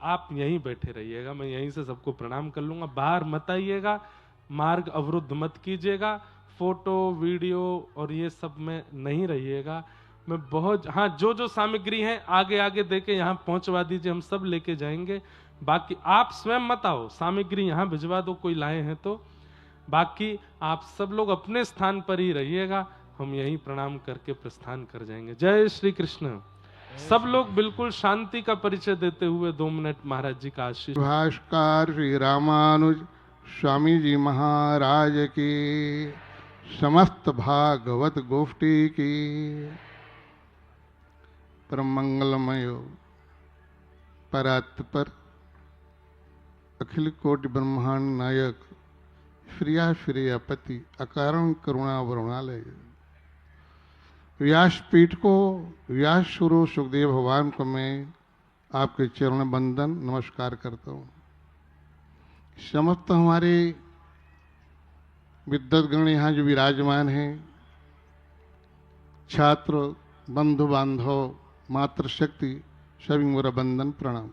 आप यहीं बैठे रहिएगा, मैं यहीं से सबको प्रणाम कर लूंगा। बाहर मत आइएगा, मार्ग अवरुद्ध मत कीजिएगा, फोटो वीडियो और ये सब में नहीं रहिएगा। मैं बहुत जो जो सामग्री है आगे आगे देके यहाँ पहुंचवा दीजिए, हम सब लेके जाएंगे। बाकी आप स्वयं मत आओ, सामग्री यहाँ भिजवा दो कोई लाए हैं तो। बाकी आप सब लोग अपने स्थान पर ही रहिएगा, हम यहीं प्रणाम करके प्रस्थान कर जाएंगे। जय श्री कृष्ण। सब लोग बिल्कुल शांति का परिचय देते हुए 2 मिनट महाराज जी का आशीष। भाष्कर श्री रामानुज स्वामी जी महाराज की, समस्त भागवत गोष्ठी की, परम मंगलमय परात्पर अखिल कोटि ब्रह्मांड नायक श्रिया श्रेयपति अकारण करुणा वरुणालय व्यासपीठ को, व्यास गुरु सुखदेव भगवान को मैं आपके चरण बंदन नमस्कार करता हूँ। समस्त हमारे विद्वद्गण यहाँ जो विराजमान हैं, छात्र बंधु बांधव मातृशक्ति, सभी मेरा बंदन प्रणाम।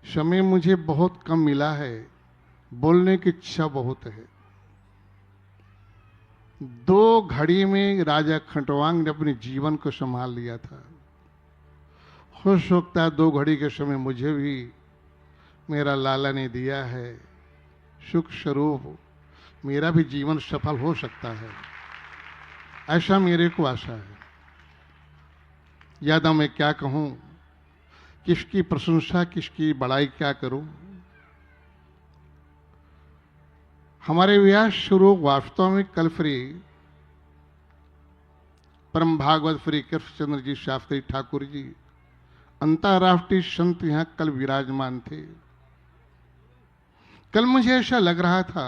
समय मुझे बहुत कम मिला है, बोलने की इच्छा बहुत है। 2 घड़ी में राजा खंटवांग ने अपने जीवन को संभाल लिया था। हो सकता है 2 घड़ी के समय मुझे भी मेरा लाला ने दिया है, सुख स्वरूप मेरा भी जीवन सफल हो सकता है, ऐसा मेरे को आशा है। ज्यादा मैं क्या कहूं, किसकी प्रशंसा किसकी बड़ाई क्या करूं। हमारे व्यास स्वरूप वास्तव में कल श्री परम भागवत श्री कृष्णचंद्र जी शास्त्री ठाकुर जी अंतर्राष्ट्रीय संत यहाँ कल विराजमान थे। कल मुझे ऐसा लग रहा था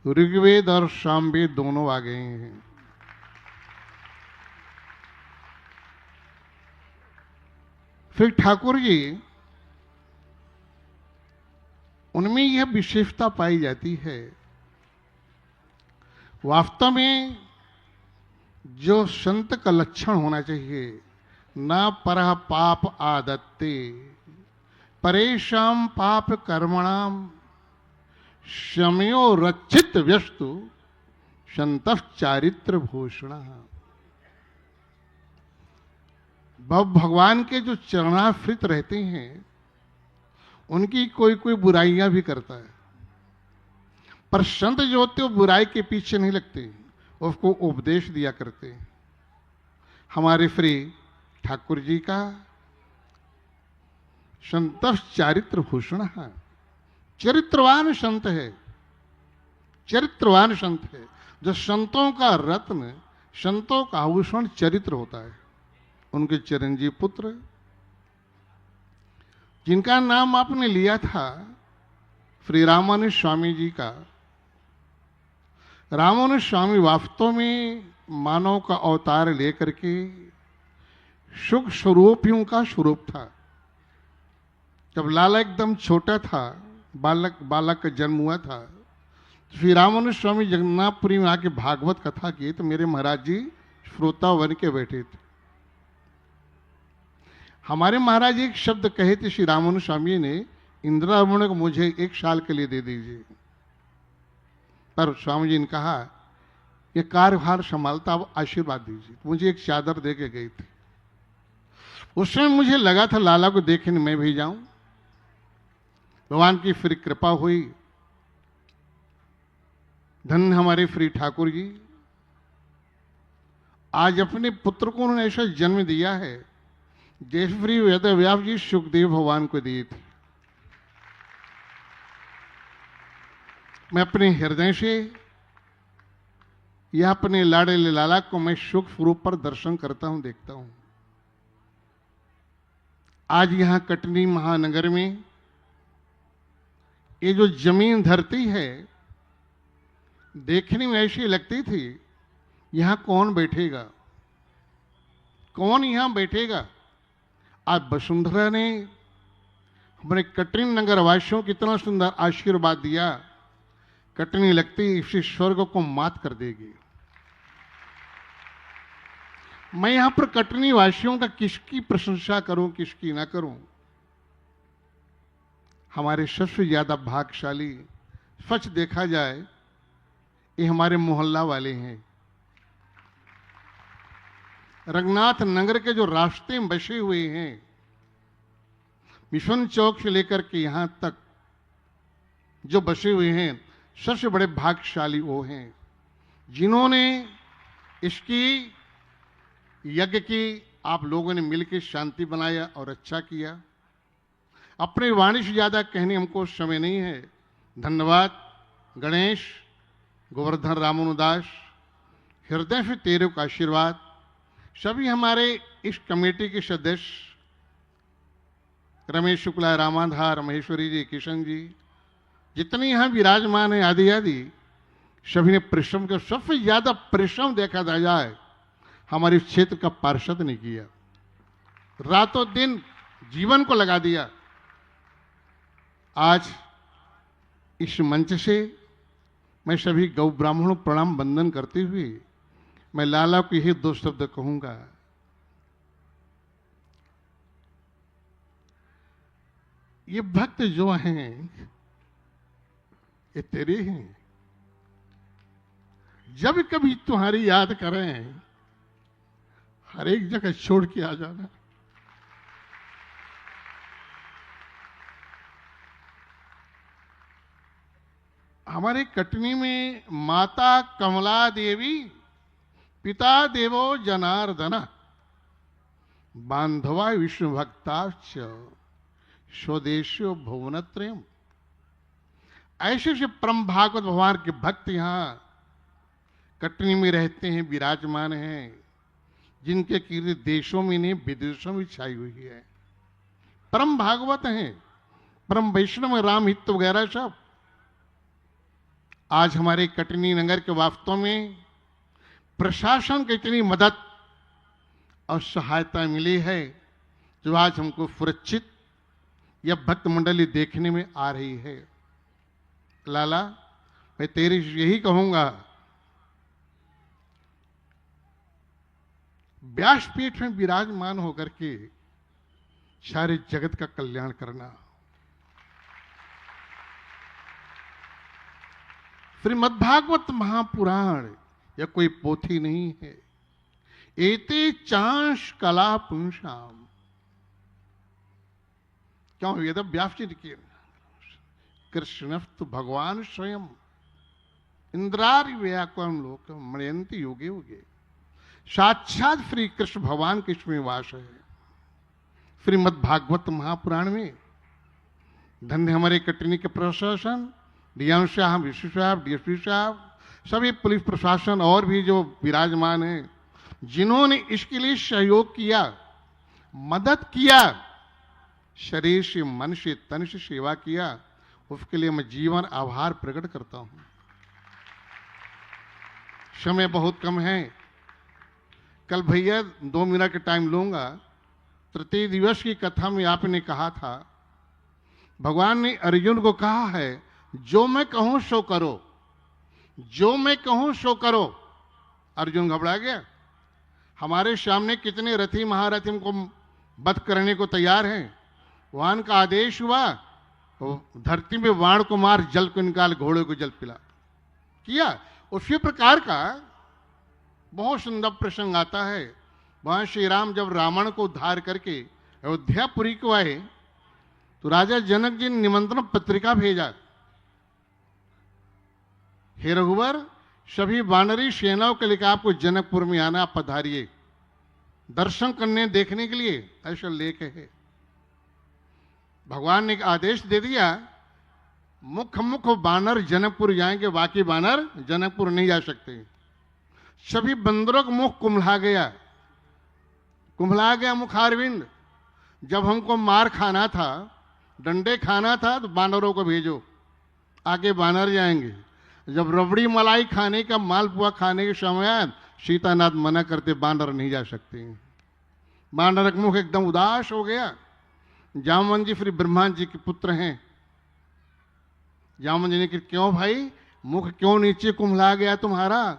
ऋग्वेद और सामवेद दोनों आ गए हैं। फिर ठाकुर जी उनमें यह विशेषता पाई जाती है, वास्तव में जो संत का लक्षण होना चाहिए, न परः पाप आदत्ते परेशान पाप कर्मणाम शमयो रक्षित व्यस्तु संतः चारित्र भूषण। भगवान के जो चरणाश्रित रहते हैं उनकी कोई कोई बुराइयां भी करता है, पर संत जो होते हैं वो बुराई के पीछे नहीं लगते, उसको उपदेश दिया करते हैं। हमारे श्री ठाकुर जी का संत चारित्र भूषण है, चरित्रवान संत है, चरित्रवान संत है। जो संतों का रत्न, संतों का आभूषण चरित्र होता है। उनके चिरंजीव पुत्र जिनका नाम आपने लिया था श्री रामानुज स्वामी जी का। रामानुज स्वामी वास्तव में मानव का अवतार लेकर के सुख स्वरूपियों का स्वरूप था। जब लाला एकदम छोटा था, बालक का जन्म हुआ था, तो श्री रामानुज स्वामी जगन्नाथपुरी में आके भागवत कथा की तो मेरे महाराज जी श्रोता बन के बैठे थे। हमारे महाराज एक शब्द कहे थे श्री रामानुज स्वामी ने, इंदिरावन को मुझे 1 साल के लिए दे दीजिए। पर स्वामी जी ने कहा ये कार्यभार संभालता, अब आशीर्वाद दीजिए। मुझे एक चादर दे के गई थी। उस समय मुझे लगा था लाला को देखने मैं भी जाऊं। भगवान की फिर कृपा हुई। धन्य हमारे श्री ठाकुर जी, आज अपने पुत्र को उन्होंने ऐसा जन्म दिया है जैसे श्री वेदव्यास जी सुखदेव भगवान को दिए थे। मैं अपने हृदय से यह अपने लाडले लाला को मैं सुख स्वरूप पर दर्शन करता हूं, देखता हूं। आज यहां कटनी महानगर में ये जो जमीन धरती है, देखने में ऐसी लगती थी यहां कौन बैठेगा, कौन यहां बैठेगा। आज वसुंधरा ने हमारे कटनी नगर वासियों को इतना सुंदर आशीर्वाद दिया, कटनी लगती इसी स्वर्ग को मात कर देगी। मैं यहां पर कटनी वासियों का किसकी प्रशंसा करूं, किसकी ना करूं। हमारे सबसे ज्यादा भाग्यशाली सच देखा जाए ये हमारे मोहल्ला वाले हैं। रंगनाथ नगर के जो रास्ते में बसे हुए हैं, मिशन चौक से लेकर के यहां तक जो बसे हुए हैं, सबसे बड़े भाग्यशाली वो हैं जिन्होंने इसकी यज्ञ की आप लोगों ने मिलकर शांति बनाया और अच्छा किया। अपने वाणी से ज्यादा कहने हमको समय नहीं है। धन्यवाद गणेश, गोवर्धन रामानुदास, हृदय से तेरे का आशीर्वाद। सभी हमारे इस कमेटी के सदस्य रमेश शुक्ला, रामाधार, महेश्वरी जी, किशन जी, जितने यहां विराजमान है आदि आदि, सभी ने परिश्रम का, सबसे ज्यादा परिश्रम देखा जाए हमारे क्षेत्र का पार्षद ने किया। रातों दिन जीवन को लगा दिया। आज इस मंच से मैं सभी गौ ब्राह्मणों प्रणाम वंदन करते हुए मैं लाला को यही 2 शब्द कहूंगा। ये भक्त जो हैं ये तेरे हैं। जब कभी तुम्हारी याद करें, हर एक जगह छोड़ के आ जाना। हमारे कटनी में माता कमला देवी, पिता देवो जनार्दन, बांधवा विष्णु भक्ताश्च स्वदेशो भुवनत्रयम्। ऐसे से परम भागवत भगवान के भक्त यहां कटनी में रहते हैं, विराजमान हैं, जिनके कीर्ति देशों में नहीं विदेशों में छाई हुई है। परम भागवत हैं, परम वैष्णव, राम हित वगैरह सब। आज हमारे कटनी नगर के वास्तव में प्रशासन की इतनी मदद और सहायता मिली है जो आज हमको सुरक्षित यह भक्त मंडली देखने में आ रही है। लाला, मैं तेरी यही कहूंगा, व्यासपीठ में विराजमान होकर के सारे जगत का कल्याण करना। श्रीमद्भागवत महापुराण यह कोई पोथी नहीं है। एते चांश कला पुंसाम, क्यों वेद व्यास जी की कृष्णस्तु भगवान स्वयं इंद्रारि व्याकुलम लोक मणयंती योगे योगे। साक्षात श्री कृष्ण भगवान के इसमें वास है। श्रीमद् भागवत महापुराण में धन्य हमारे कटनी के प्रशासन, डीएम साहब, विश्व साहब, डीएसपी साहब, सभी पुलिस प्रशासन और भी जो विराजमान हैं, जिन्होंने इसके लिए सहयोग किया, मदद किया, शरीर से, मन से, तन से सेवा किया, उसके लिए मैं जीवन आभार प्रकट करता हूं। समय बहुत कम है, कल भैया 2 मिनट का टाइम लूंगा। तृतीय दिवस की कथा में आपने कहा था, भगवान ने अर्जुन को कहा है, जो मैं कहूं सो करो, जो मैं कहूं सो करो। अर्जुन घबरा गया। हमारे सामने कितने रथी महारथी हमको वध करने को तैयार हैं। भगवान का आदेश हुआ, धरती में वाण को मार, जल को निकाल, घोड़े को जल पिला किया। उसी प्रकार का बहुत सुंदर प्रसंग आता है। वहां श्री राम जब रावण को उद्धार करके अयोध्यापुरी को आए तो राजा जनक जी ने निमंत्रण पत्रिका भेजा, हे रघुवर, सभी वानरी सेनाओं के लिए आपको जनकपुर में आना, आप पधारिए दर्शन करने देखने के लिए, ऐसा लेख है। भगवान ने आदेश दे दिया, मुख मुख बानर जनकपुर जाएंगे, बाकी बानर जनकपुर नहीं जा सकते। सभी बंदरों का मुख कुम्हला गया मुखारविंद। जब हमको मार खाना था, डंडे खाना था, तो बानरों को भेजो, आगे बानर जाएंगे। जब रबड़ी मलाई खाने का, मालपुआ खाने के समय सीतानाथ मना करते, बानर नहीं जा सकते। बानर का मुख एकदम उदास हो गया। जामवंत जी फिर ब्रह्मा जी के पुत्र हैं। जामवंत जी ने कहा, क्यों भाई, मुख क्यों नीचे कुम्हला गया तुम्हारा?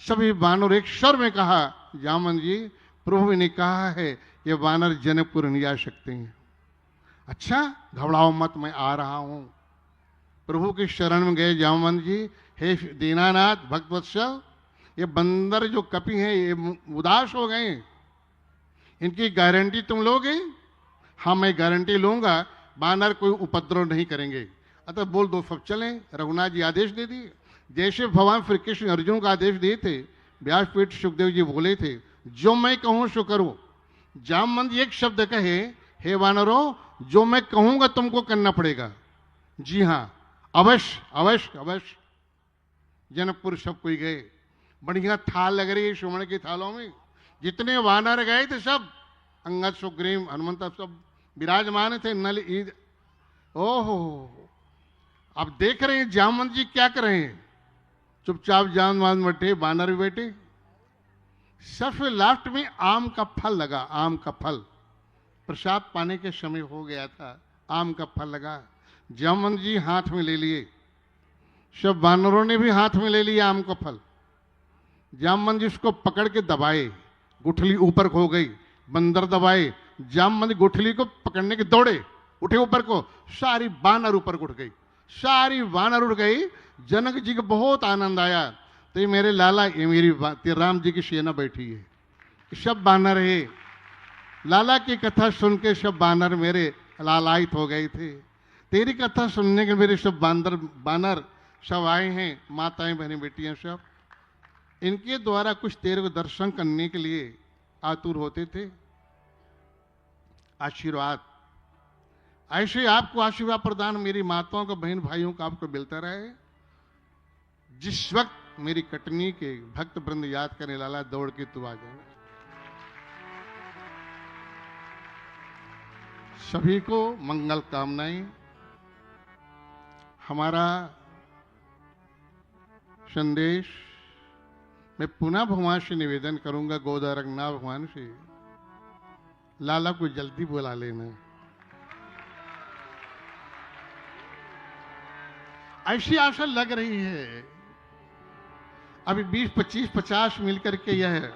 सभी बानर एक स्वर में कहा, जामवंत जी, प्रभु ने कहा है ये बानर जनकपुर नहीं जा सकते हैं। अच्छा, घबराओ मत, मैं आ रहा हूं। प्रभु की शरण में गए जामवंत जी, हे दीनानाथ भक्तवत्सल, ये बंदर जो कपि हैं ये उदास हो गए, इनकी गारंटी तुम लोगे? हाँ, मैं गारंटी लूंगा, बानर कोई उपद्रव नहीं करेंगे। अतः बोल दो, सब चलें। रघुनाथ जी आदेश दे दिए, जैसे भगवान श्री कृष्ण अर्जुन का आदेश दिए थे, व्यासपीठ सुखदेव जी बोले थे, जो मैं कहूं सो करो। जामवंत एक शब्द कहे, हे वानरों, जो मैं कहूंगा तुमको करना पड़ेगा। जी हां, अवश्य अवश्य अवश्य। जनकपुर सब कोई गए, बढ़िया थाल लग रही है सुवर्ण की थालों में। जितने वानर गए थे सब, अंगद सुग्रीव हनुमंत सब विराजमान थे। नल ईद, ओहो, अब देख रहे हैं जामवंत जी क्या कर रहे हैं। चुपचाप जामवंत बैठे, बानर भी बैठे। सबसे लास्ट में आम का फल लगा, आम का फल। प्रसाद पाने के समय हो गया था, आम का फल लगा। जामवंत जी हाथ में ले लिए, सब बानरों ने भी हाथ में ले लिया आम का फल। जामवंत जी उसको पकड़ के दबाए, गुठली ऊपर हो गई। बंदर दबाए, जामवंत गुठली को पकड़ने के दौड़े, उठे ऊपर को, सारी बानर ऊपर उठ गई, सारी बानर उठ गई। जनक जी को बहुत आनंद आया, तो ये मेरे लाला, ये मेरी राम जी की सेना बैठी है, सब बानर है। लाला की कथा सुन के सब बानर मेरे लालायित हो गए थे। तेरी कथा सुनने के मेरे सब बानर सब आए हैं, माताएं बहनें बेटियां सब। इनके द्वारा कुछ तेरे को दर्शन करने के लिए आतुर होते थे। आशीर्वाद, ऐसे आपको आशीर्वाद प्रदान मेरी माताओं को, बहन भाइयों को आपको मिलता रहे। जिस वक्त मेरी कटनी के भक्त वृंद याद करने, लाला दौड़ के तू आ जाए। सभी को मंगल कामनाएं। हमारा संदेश मैं पुनः भगवान से निवेदन करूंगा, गोदा रंगनाथ भगवान से, लाला को जल्दी बुला लेना। ऐसी आशा लग रही है, अभी 20, 25, 50 मिलकर के यह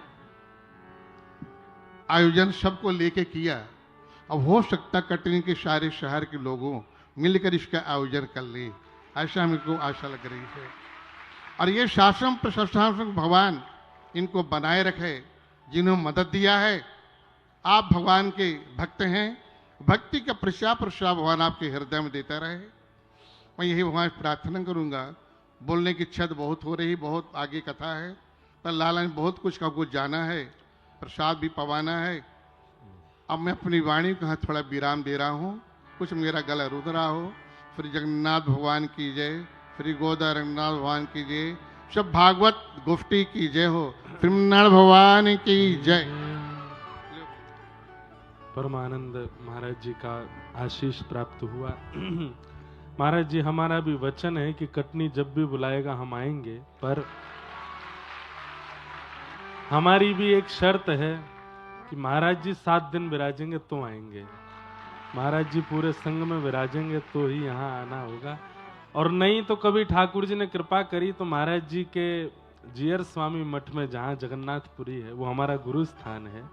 आयोजन सबको लेके किया। अब हो सकता कटनी के सारे शहर के लोगों मिलकर इसका आयोजन कर ले, ऐसा हमको आशा लग रही है। और ये शासन प्रशासन भगवान इनको बनाए रखे, जिन्होंने मदद दिया है। आप भगवान के भक्त हैं, भक्ति का प्रसाद भगवान आपके हृदय में देता रहे। मैं यही भगवान प्रार्थना करूंगा। बोलने की इच्छा तो बहुत हो रही, बहुत आगे कथा है, पर लाला ने बहुत कुछ का कुछ जाना है, प्रसाद भी पवाना है। अब मैं अपनी वाणी को यहाँ थोड़ा विराम दे रहा हूँ, कुछ मेरा गला रुध रहा हो। फिर जगन्नाथ भगवान की जय, श्री गोदा रंगनाथ भगवान की जय, सब भागवत गुफ्ती की जय हो, फिर नारायण भगवान की जय। परमानंद महाराज जी का आशीष प्राप्त हुआ। महाराज जी हमारा भी वचन है कि कटनी जब भी बुलाएगा हम आएंगे, पर हमारी भी एक शर्त है कि महाराज जी 7 दिन विराजेंगे तो आएंगे। महाराज जी पूरे संघ में विराजेंगे तो ही यहाँ आना होगा, और नहीं तो कभी ठाकुर जी ने कृपा करी तो महाराज जी के जीयर स्वामी मठ में जहाँ जगन्नाथपुरी है वो हमारा गुरु स्थान है,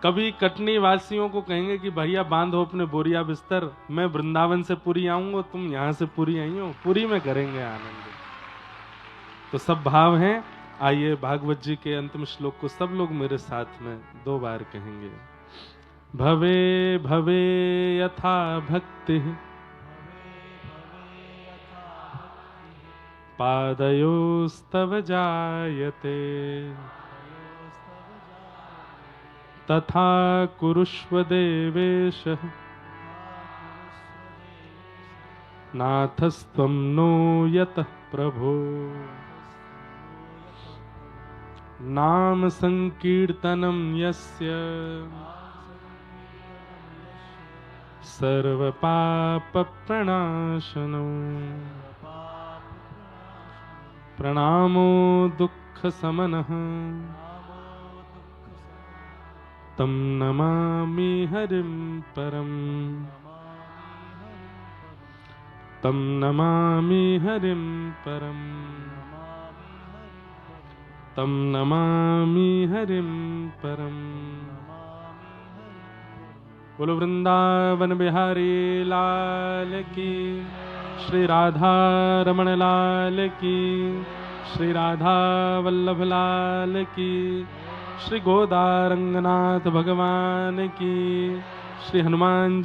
कभी कटनी वासियों को कहेंगे कि भैया बांधो अपने बोरिया बिस्तर, मैं वृंदावन से पुरी आऊंगा, तुम यहाँ से पुरी आई हो, पुरी में करेंगे आनंद। तो सब भाव हैं। आइए भागवत जी के अंतिम श्लोक को सब लोग मेरे साथ में 2 बार कहेंगे। भवे भवे यथा भक्ति पादयोस्तव जायते तथा कुरुष्व देवेश नाथस्त्वं नो यतः प्रभो। नाम संकीर्तनं यस्य सर्वपाप प्रणाशनो प्रणामो दुःख समनः तं नमामि हरिं परम्। तं नमामि हरिं परम्। तं नमामि हरिं परम्। बोलो वृंदावन बिहारी लाल की, श्री राधा रमण लाल की, श्री राधा वल्लभ लाल की, श्री गोदा रंगनाथ भगवान की, श्री हनुमान